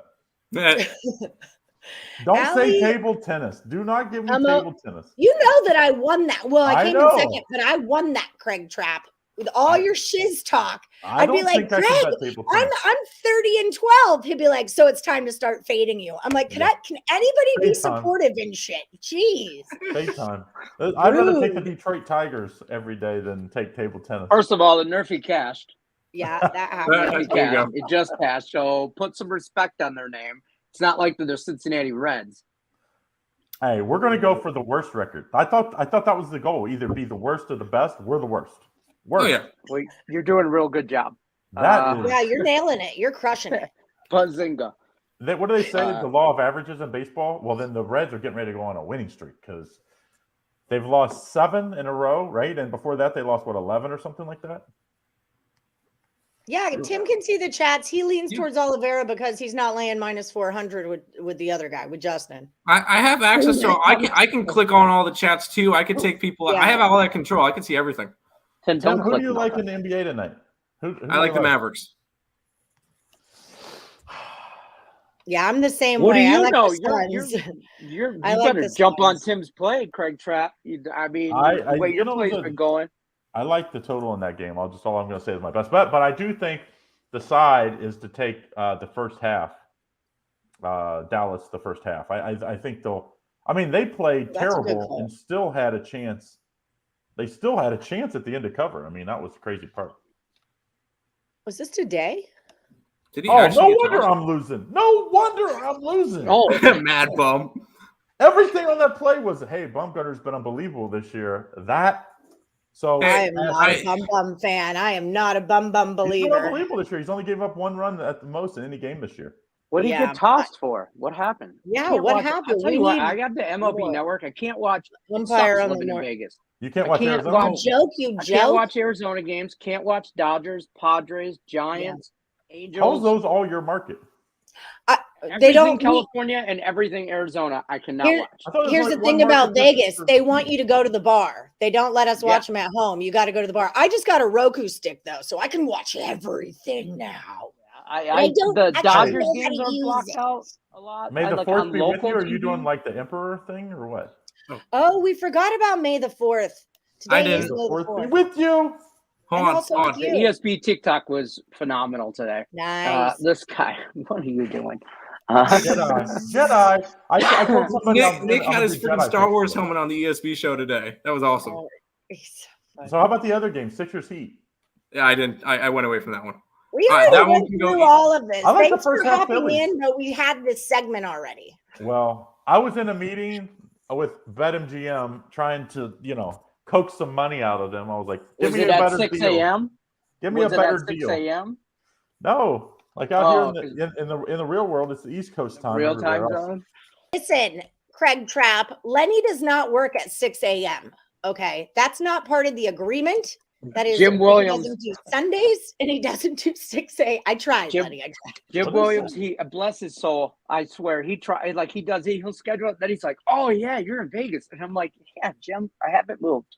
Don't Allie, say table tennis. Do not give me table tennis. You know that I won that. Well, I came know. in second, but I won that, Craig Trapp. With all your shiz talk, I'd be like, Craig, I'm 30 and 12. He'd be like, so it's time to start fading you. I'm like, can anybody be supportive in shit? Jeez. Fade time. I'd rather take the Detroit Tigers every day than take table tennis. First of all, the Nerfy cashed. Yeah, that happened. It just passed. So put some respect on their name. It's not like they're Cincinnati Reds. Hey, we're going to go for the worst record. I thought that was the goal. Either be the worst or the best. We're the worst. Oh, yeah. Well, you're doing a real good job. Yeah, you're nailing it. You're crushing it. Bazinga. What do they say? The law of averages in baseball? Well, then the Reds are getting ready to go on a winning streak because they've lost 7 in a row, right? And before that, they lost, 11 or something like that? Yeah, Tim can see the chats. He leans towards Oliveira because he's not laying minus 400 with the other guy, with Justin. I have access to I can click on all the chats too. I can take people. Yeah. I have all that control. I can see everything. Tim, who do you like in the NBA tonight? Who I like the Mavericks. Yeah, I'm the same What way. do you I like know? the Suns. You I like better the jump on Suns. Tim's play, Craig Trapp. The way your play's been going. I like the total in that game. All I'm going to say is my best bet. But I do think the side is to take the first half. Dallas, the first half. I think they'll. I mean, they played terrible and still had a chance. They still had a chance at the end to cover. I mean, that was the crazy part. Was this today? Did he no actually wonder I'm losing. No wonder I'm losing. Oh, mad bum. Everything on that play was, hey, Bumgarner's been unbelievable this year. So I am not a bum fan. I am not a bum believer. He's been unbelievable this year. He's only gave up 1 run at the most in any game this year. What did he get tossed for? What happened? Yeah, what happened? I'll tell you what, I got the MLB network. I can't watch Umpire on living in Vegas. You can't watch Arizona. I can't watch Arizona games. Can't watch Dodgers, Padres, Giants, Angels. How's those all your market? They don't California and everything Arizona. I cannot watch. Here's the thing about Vegas. They want you to go to the bar. They don't let us watch them at home. You got to go to the bar. I just got a Roku stick though, so I can watch everything now. The Dodgers games are blocked out a lot. May the 4th be with you? Are you doing like the Emperor thing or what? Oh, we forgot about May the 4th. I Today did. is May the 4th. Be with you. Hold on. The ESP TikTok was phenomenal today. Nice. This guy, what are you doing? Jedi. I told somebody Nick had his freaking Star Wars helmet on the ESP show today. That was awesome. So how about the other game, Sixers Heat? Yeah, I didn't. I went away from that one. We already went through all of this. I like Thanks the first for half hopping in, but we had this segment already. Well, I was in a meeting with BetMGM trying to, coax some money out of them. I was like, give me a better deal. 6 a.m.? Give me a better deal. 6 a.m.? No, like out here in the real world, it's the East Coast time. Real time zone. Listen, Craig Trapp, Lenny does not work at 6 a.m. Okay, that's not part of the agreement. That is Jim Williams. He doesn't do Sundays and he doesn't do 6 a.m. I tried, Lenny. I tried. Jim Williams, he bless his soul. I swear, he tried like he does. He'll schedule it. Then he's like, "Oh yeah, you're in Vegas," and I'm like, "Yeah, Jim, I haven't moved."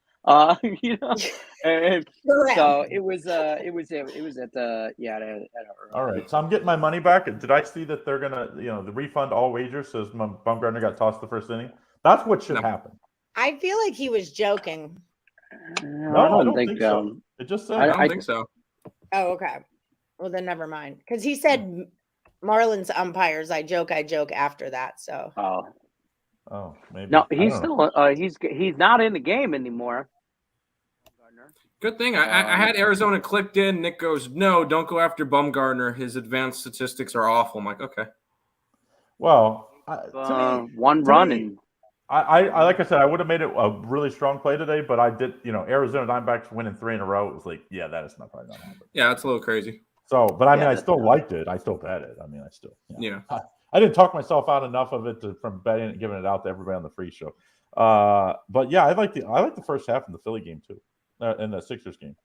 You know, and so it was at the All right, so I'm getting my money back. Did I see that they're gonna, the refund all wagers? Says Bumgarner got tossed the first inning. That's what should happen. I feel like he was joking. No, I don't think so. It just said I don't think so. Oh, okay. Well, then never mind. Because he said Marlins umpires. I joke after that. So. Oh, maybe. No, he's still he's not in the game anymore. Good thing I had Arizona clicked in. Nick goes, "No, don't go after Bumgarner. His advanced statistics are awful." I'm like, okay. Well, one run and. I like I said, I would have made it a really strong play today, but I did, Arizona Diamondbacks winning 3 in a row. It was like, yeah, that is not probably not happening. Yeah, it's a little crazy. So, but I mean, I still liked it. I still bet it. I mean, Yeah. I didn't talk myself out enough of it from betting and giving it out to everybody on the free show. But yeah, I like the first half in the Philly game too, in the Sixers game.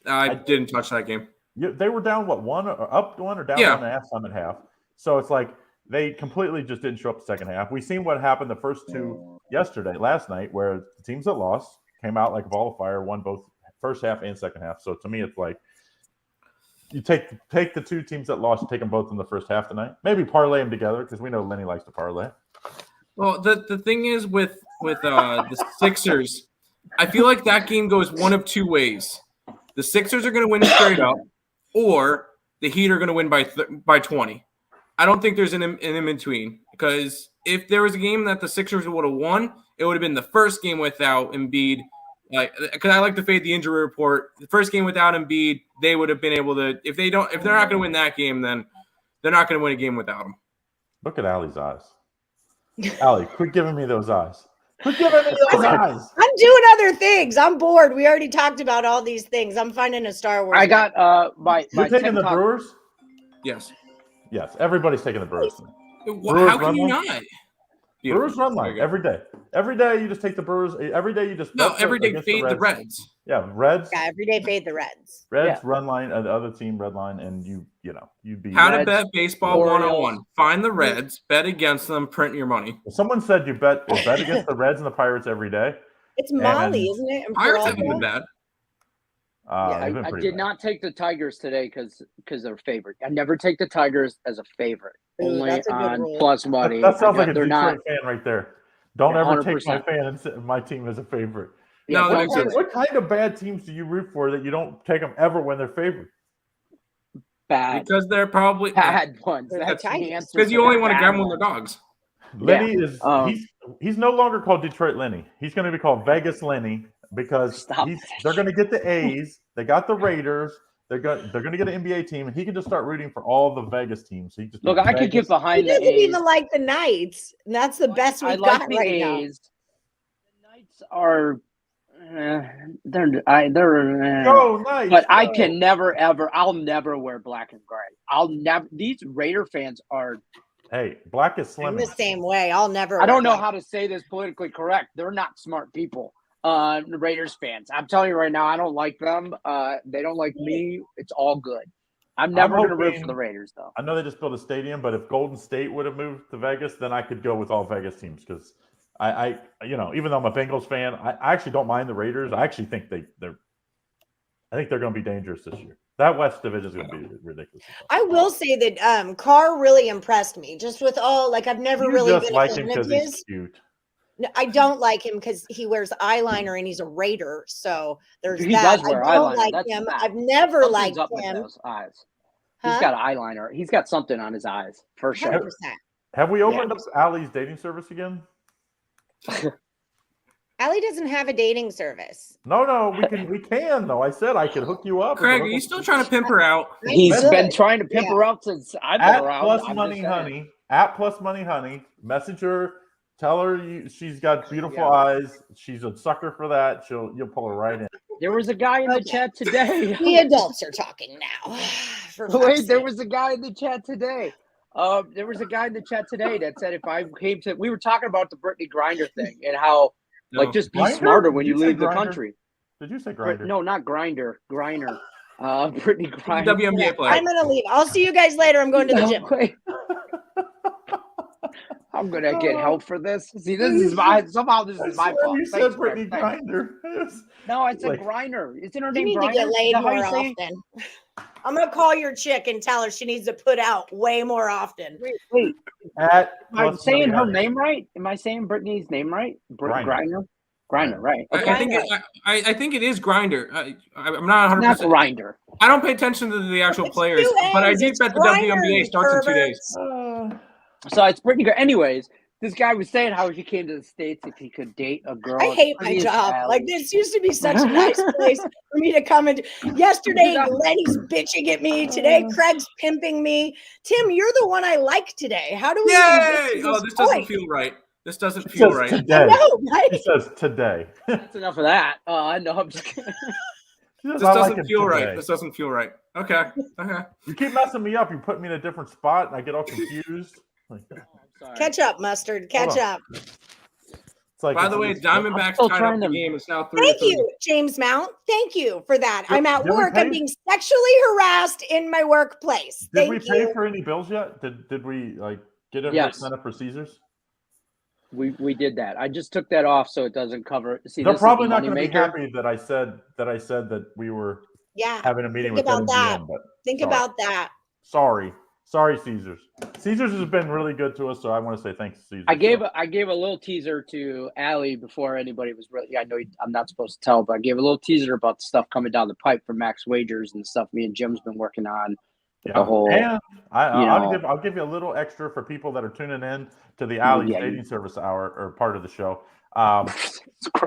I didn't touch that game. They were down up 1 or down 1.5 some at half. So it's like they completely just didn't show up the second half. We've seen what happened the first two last night, where the teams that lost came out like a ball of fire, won both first half and second half. So to me, it's like you take the two teams that lost, take them both in the first half tonight. Maybe parlay them together because we know Lenny likes to parlay. Well, the thing is with the Sixers, I feel like that game goes one of two ways. The Sixers are going to win straight up, or the Heat are going to win by 20. I don't think there's an in-between, because if there was a game that the Sixers would have won, it would have been the first game without Embiid. Because I like to fade the injury report. The first game without Embiid, they would have been able to. If they're not going to win that game, then they're not going to win a game without him. Look at Allie's eyes. Allie, quit giving me those eyes. Quit giving me those eyes. I'm doing other things. I'm bored. We already talked about all these things. I'm finding a Star Wars. I got You're taking the Brewers? Yes. Yes, everybody's taking the Brewers. How can you not? Brewers run line every day. Every day you just take the Brewers. Every day you just every day fade the Reds. Yeah, Reds. Yeah, every day fade the Reds. Reds run line, the other team red line, and you beat. How to bet baseball 101. Find the Reds, bet against them, print your money. Someone said you bet against the Reds and the Pirates every day. It's Molly, isn't it? Pirates haven't been bad. I did not take the Tigers today because they're favorite. I never take the Tigers as a favorite. Only on plus money. That sounds like a Detroit fan right there. Don't ever take my team as a favorite. No, what kind of bad teams do you root for that you don't take them ever when they're favored? Bad. Because they're probably bad ones. That's the answer. Because you only want to grab them when they're dogs. Lenny is he's no longer called Detroit Lenny. He's going to be called Vegas Lenny. Because they're going to get the A's, they got the Raiders, they're going to get an NBA team, and he can just start rooting for all the Vegas teams. So look, I could get behind the A's. He doesn't even like the Knights, and that's the best we've got right now. The Knights are they're go Knights, but I can never ever. I'll never wear black and gray. I'll never. These Raider fans are. Hey, black is slim. I'm the same way. I'll never. I don't know how to say this politically correct. They're not smart people. The Raiders fans. I'm telling you right now, I don't like them. They don't like me. It's all good. I'm never going to root for the Raiders, though. I know they just built a stadium, but if Golden State would have moved to Vegas, then I could go with all Vegas teams because I even though I'm a Bengals fan, I actually don't mind the Raiders. I actually think they're going to be dangerous this year. That West division is going to be ridiculous. I will say that Carr really impressed me. Just with all I've never really been a fan of his. He's cute. No, I don't like him because he wears eyeliner and he's a Raider. So there's he that. Does wear I don't eyeliner. like him. I've never liked up him. With those eyes. He's got eyeliner. He's got something on his eyes for sure. 100%. Have we opened up Allie's dating service again? Allie doesn't have a dating service. No, we can though. I said I could hook you up. Craig, are you still trying to pimp her out? He's been trying to pimp her out since I've been around. Plus Money Honey. At Plus Money Honey. Message her. Tell her she's got beautiful eyes. She's a sucker for that. You'll pull her right in. There was a guy in the chat today. The adults are talking now. Wait, there was a guy in the chat today. There was a guy in the chat today that said if I came to, we were talking about the Brittany Grinder thing and how like just be Grinder? smarter when Did you you say leave the Grinder? country. Did you say Grinder? No, not Grinder, Griner. Brittany Grinder. WNBA player. I'm gonna leave. I'll see you guys later. I'm going to the gym. I'm gonna get help for this. See, this is my somehow this is my fault. You Thanks, said Brittany Greg. Thanks. Grinder. No, I said Like- Griner. Isn't her You name need Griner? to get Is laid that how more you say it? often. I'm gonna call your chick and tell her she needs to put out way more often. Wait, At am I plus saying her money. name right? Am I saying Brittany's name right? Griner. Griner? Griner, right? I think I think it is Grinder. I'm not 100. Not percent Grinder. I don't pay attention to the actual It's players, two but I N's, do it's bet the Griner, WNBA you starts in 2 days. perverts. So it's Brittany Grinder. Anyways, this guy was saying how he came to the States if he could date a girl. I as hate my pretty as job. Allie. Like this used to be such a nice place for me to come and yesterday Yeah. Lenny's bitching at me. Today Craig's pimping me. Tim, you're the one I like today. How do we even get Yay! to Oh, this this doesn't point? feel right. This doesn't It feel says right. today. No, right? It says today. That's enough of that. I know. I'm just kidding. This I like doesn't it feel right. today. This doesn't feel right. Okay. Okay. You keep messing me up. You put me in a different spot, and I get all confused. Like, I'm sorry. Catch up, Mustard. Catch Hold on. up. it's like By the way, I'm Diamondbacks still tied trying up the to- game. It's now 3-3. Thank you, James Mount. Thank you for that. I'm at did we work. pay? I'm being sexually harassed in my workplace. Did Thank we you. pay for any bills yet? Did we like get everybody Yes. signed up for Caesars? We did that. I just took that off so it doesn't cover. See, They're this is probably the not going to be moneymaker. happy that I said that we were Yeah. having a meeting Think with them about that. but Think sorry. about that. Sorry, Caesars. Caesars has been really good to us, so I want to say thanks to Caesars. I gave a little teaser to Allie before anybody was really. I know I'm not supposed to tell, but I gave a little teaser about the stuff coming down the pipe from Max Wagers and the stuff me and Jim's been working on. The whole, and I'll I'll give you a little extra for people that are tuning in to the Alley's yeah, dating service hour or part of the show. I'm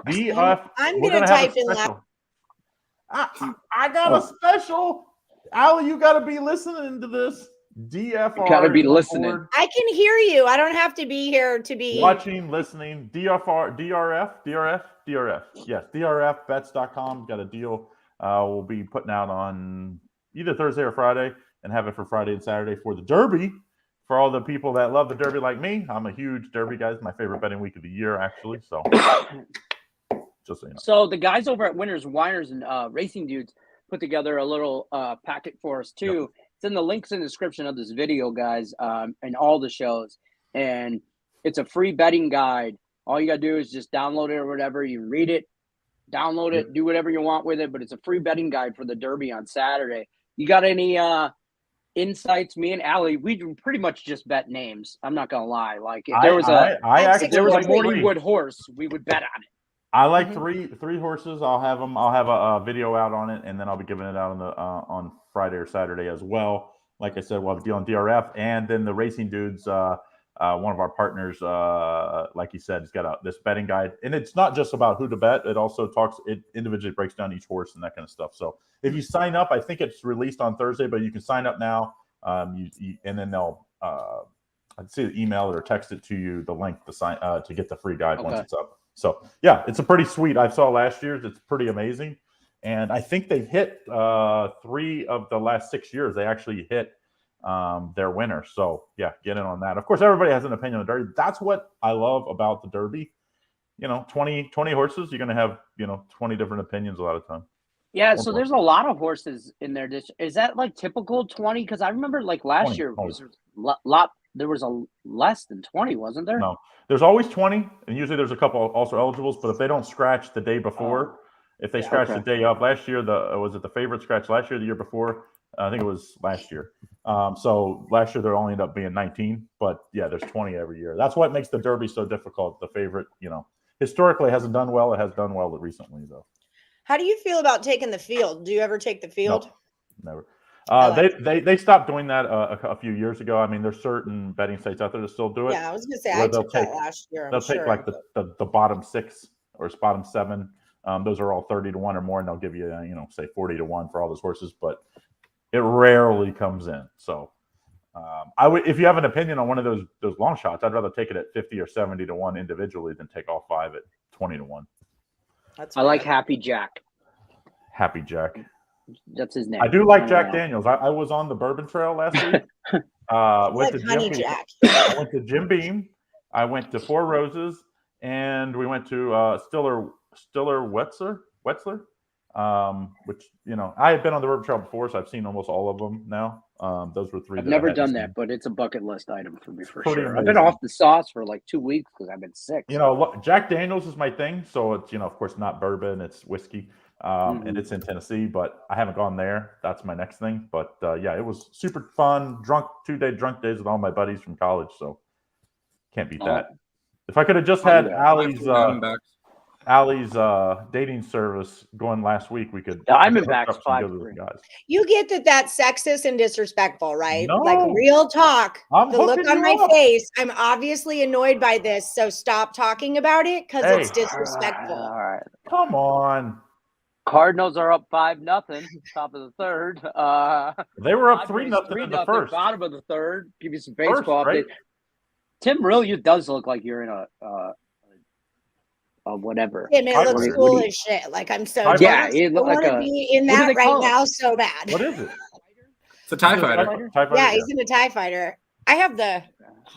We're gonna gonna have a type in special. I got a special. Allie, you got to be listening to this. DFR. Gotta be is on listening. board. I can hear you. I don't have to be here to be Watching, listening. DRF. Yes, DRFbets.com. Got a deal. We'll be putting out on either Thursday or Friday and have it for Friday and Saturday for the Derby. For all the people that love the Derby like me, I'm a huge Derby guy. It's my favorite betting week of the year, actually. So, just so you know. So the guys over at Winners, Winers, and Racing Dudes put together a little packet for us too. Yep. It's in the links in the description of this video, guys, and all the shows. And it's a free betting guide. All you gotta do is just download it or whatever. You read it, download it, do whatever you want with it. But it's a free betting guide for the Derby on Saturday. You got any insights? Me and Allie, we do pretty much just bet names. I'm not gonna lie. Like if there was if there was a like three. Morningwood horse, we would bet on it. I like three horses. I'll have them. I'll have a video out on it, and then I'll be giving it out on Friday or Saturday as well. Like I said, we'll have a deal on DRF, and then the Racing Dudes. One of our partners, like you said, has got this betting guide, and it's not just about who to bet. It also it individually breaks down each horse and that kind of stuff. So if you sign up, I think it's released on Thursday, but you can sign up now. And then they'll I'd say email it or text it to you the link to sign to get the free guide once it's up. So yeah, it's a pretty sweet. I saw last year's. It's pretty amazing, and I think they've hit 3 of the last 6 years. They actually hit their winner. So yeah, get in on that. Of course, everybody has an opinion on the Derby. That's what I love about the Derby. 20 horses. You're going to have 20 different opinions a lot of time. Yeah, so there's a lot of horses in there. Is that like typical 20? Because I remember like last 20, year always. there was a less than 20, wasn't there? No, there's always 20, and usually there's a couple also eligibles. But if they don't scratch the day before, if they scratch the day of, last year was it the favorite scratch last year, the year before? I think it was last year. So last year there only ended up being 19, but yeah, there's 20 every year. That's what makes the Derby so difficult. The favorite, historically hasn't done well. It has done well recently though. How do you feel about taking the field? Do you ever take the field? No, never. They stopped doing that a few years ago. I mean, there's certain betting sites out there that still do it. Yeah, I was gonna say I took that last year. They'll take like the bottom 6 or bottom 7. Those are all 30 to 1 or more, and they'll give you say 40 to 1 for all those horses, but it rarely comes in. So I would, if you have an opinion on one of those long shots, I'd rather take it at 50 or 70 to 1 individually than take all 5 at 20 to 1. I like Happy Jack. Happy Jack. That's his name. I do like Jack Daniels. I was on the Bourbon Trail last week. Went Like to Honey Jim Beam. Jack. I went to Jim Beam. I went to Four Roses, and we went to Stiller Wetzler, which I had been on the River Trail before, so I've seen almost all of them now. Those were 3. I've that I never hadn't done that, seen. but it's a bucket list item for me for Pretty sure. I've been amazing. off the sauce for like 2 weeks because I've been sick. Jack Daniels is my thing, so it's of course not bourbon, it's whiskey, and it's in Tennessee, but I haven't gone there. That's my next thing. But yeah, it was super fun. 2-day drunk days with all my buddies from college, so can't beat that. If I could have just had Allie's dating service going last week, we could. Diamondbacks 5-3. Guys. You get that's sexist and disrespectful, right? No. Like real talk. I'm the look hooking on you my up. face. I'm obviously annoyed by this, so stop talking about it because Hey. it's disrespectful. All right. Come on. Cardinals are up 5-0, top of the third. They were up Padres 3-0 in the first. Bottom of the third. Give you some baseball right? update. Tim, really, it does look like you're in a whatever. Tim, it looks Tiebreaker. cool as shit. Like I'm so Yeah, jealous. it looked I like want to a- be in what do that they right call it? now so bad. What is it? It's a TIE fighter. TIE fighter? Yeah, he's in a TIE fighter. I have the.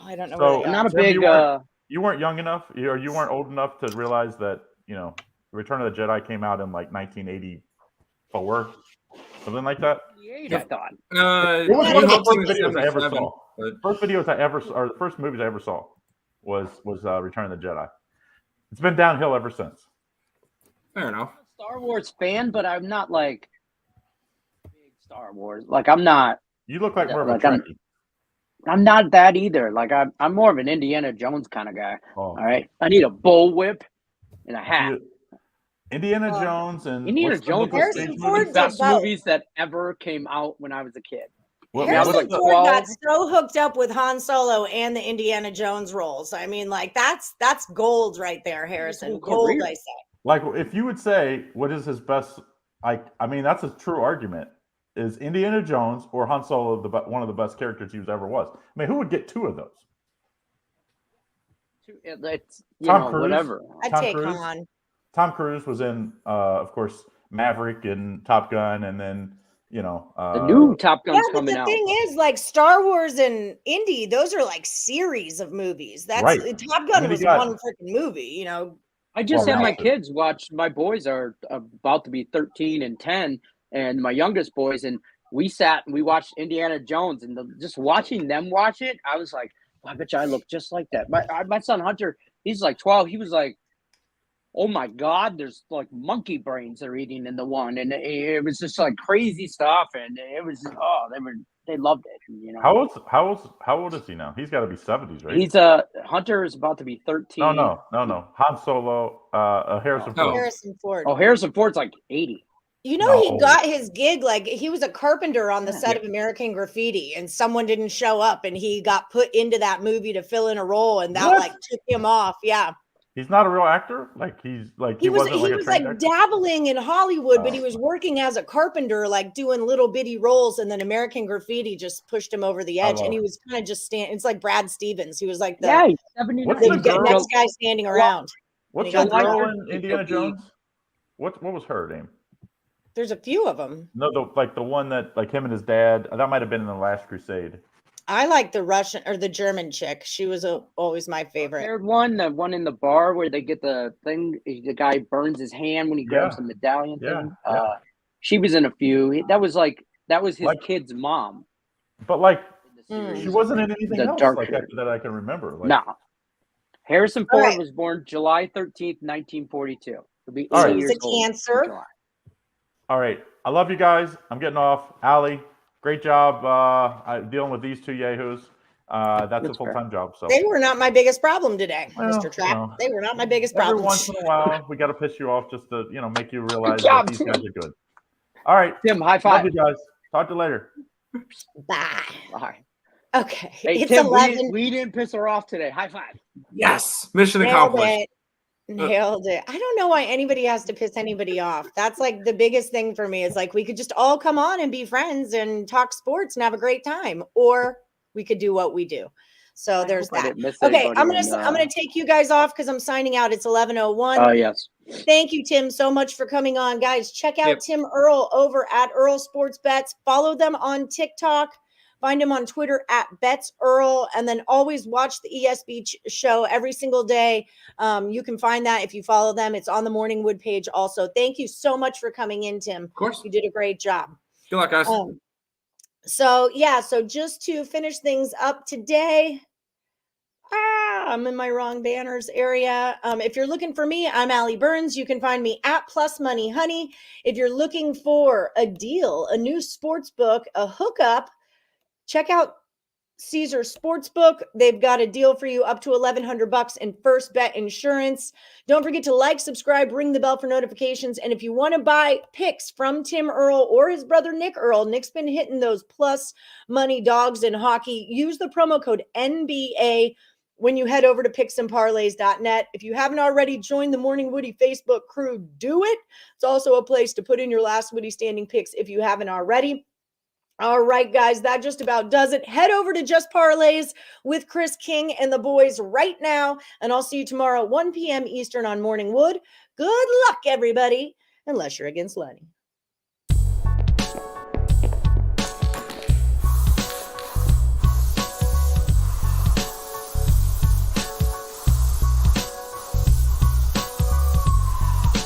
I don't know. So- where they I'm are. not a Tim, big. You weren't young enough, or you weren't old enough to realize that Return of the Jedi came out in like 1984, something like that. I thought. It was Yeah, one of yeah, the first yeah. videos I ever 77, saw. but- First videos I ever saw, or the first movies I ever saw, was Return of the Jedi. It's been downhill ever since. Fair enough. I'm a Star Wars fan, but I'm not like big Star Wars. Like I'm not. You look like more of a Like, I'm- Trekkie. I'm not that either. Like I'm more of an Indiana Jones kind of guy. Oh. All right, I need a bullwhip and a hat. Indiana Jones and Indiana what's the Jones Nicolas was Harrison Cage one Ford of movie? the best did both. movies that ever came out when I was a kid. What- Yeah, I was Harrison like Ford got 12. so hooked up with Han Solo and the Indiana Jones roles. I mean, like that's gold right there, Harrison. whole Gold, career. I say. Like, if you would say what is his best, I mean, that's a true argument. Is Indiana Jones or Han Solo one of the best characters he ever was? I mean, who would get two of those? It's Tom Cruise? whatever. I'd Tom take Cruise? Han. Tom Cruise was in, of course, Maverick and Top Gun, and then The new Top Gun's Yeah, but coming the out. thing is, like Star Wars and Indy, those are like series of movies. That's Right. Top And Gun then was you got- one freaking movie. I just Well, had my right. kids watch. My boys are about to be 13 and 10, and my youngest boys, and we sat and we watched Indiana Jones, and just watching them watch it, I was like, I bet you I look just like that. My son Hunter, he's like 12. He was like, oh my God, there's like monkey brains they're eating in the one, and it was just like crazy stuff, and it was they loved it. How old is he now? He's got to be 70s, right? He's Hunter is about to be 13. No. Han Solo, Harrison Oh. Ford. Harrison Ford. Oh, Harrison Ford's like 80. He No. got his gig, like he was a carpenter on the Yeah. set of American Graffiti, and someone didn't show up, and he got put into that movie to fill in a role, and that What? like took him off. Yeah, He's not a real actor. Like he was wasn't like a trained actor? dabbling in Hollywood, but he Oh. was working as a carpenter, like doing little bitty roles, and then American Graffiti just pushed him over the edge, and he was kind of just it's like Brad Stevens. He was like the, Yeah, he's 79. What's the the girl- next guy standing around. What's He got the girl fired. in Indiana Jones? What was her name? There's a few of them. No, the one that like him and his dad. That might have been in the Last Crusade. I like the Russian or the German chick. She was always my favorite. Third one, the one in the bar where they get the thing, the guy burns his hand when he grabs Yeah. the medallion Yeah, thing. yeah. She was in a few. That was his Like- kid's mom. But like In the Mm. series. she wasn't in anything The else dark like hair. that I can remember. Like, No. Harrison All Ford right. was born July 13th, 1942. He'll be 80 All right. years He's a old in Cancer. July. All right, I love you guys. I'm getting off. Allie, great job dealing with these two yahoos. That's a That's full time job. So They were not my biggest problem today, Well, Mr. Trap. no. They were not my biggest every problem. once in a while, we got to piss you off just to make you realize Good job, that these Tim. guys are good. All right, Tim, high love five. you guys. Talk to you later. Bye. Bye. Okay, Hey, it's Tim, 11. we didn't piss her off today. High five. Yes. Mission Nailed accomplished. it. Nailed it. I don't know why anybody has to piss anybody off. That's like the biggest thing for me is like we could just all come on and be friends and talk sports and have a great time, or we could do what we do. So there's I that. didn't miss Okay, anybody I'm gonna take you guys off because I'm signing out. It's 11:01. Oh, yes. Thank you, Tim, so much for coming on. Guys, check out Yep. Tim Earl over at Earl Sports Bets. Follow them on TikTok. Find him on Twitter at BetsEarl, and then always watch the ESB show every single day. You can find that if you follow them. It's on the Morning Wood page also. Thank you so much for coming in, Tim. Of course. You did a great job. Good luck, guys. So just to finish things up today, I'm in my wrong banners area. If you're looking for me, I'm Allie Burns. You can find me at Plus Money Honey. If you're looking for a deal, a new sports book, a hookup, check out Caesar Sportsbook. They've got a deal for you up to $1,100 in first bet insurance. Don't forget to like, subscribe, ring the bell for notifications. And if you want to buy picks from Tim Earl or his brother Nick Earl, Nick's been hitting those plus money dogs in hockey. Use the promo code NBA when you head over to picksandparlays.net. If you haven't already joined the Morning Woody Facebook crew, do it. It's also a place to put in your last Woody standing picks if you haven't already. All right, guys, that just about does it. Head over to Just Parlays with Chris King and the boys right now, and I'll see you tomorrow at 1 p.m. Eastern on Morning Wood. Good luck, everybody, unless you're against Lenny.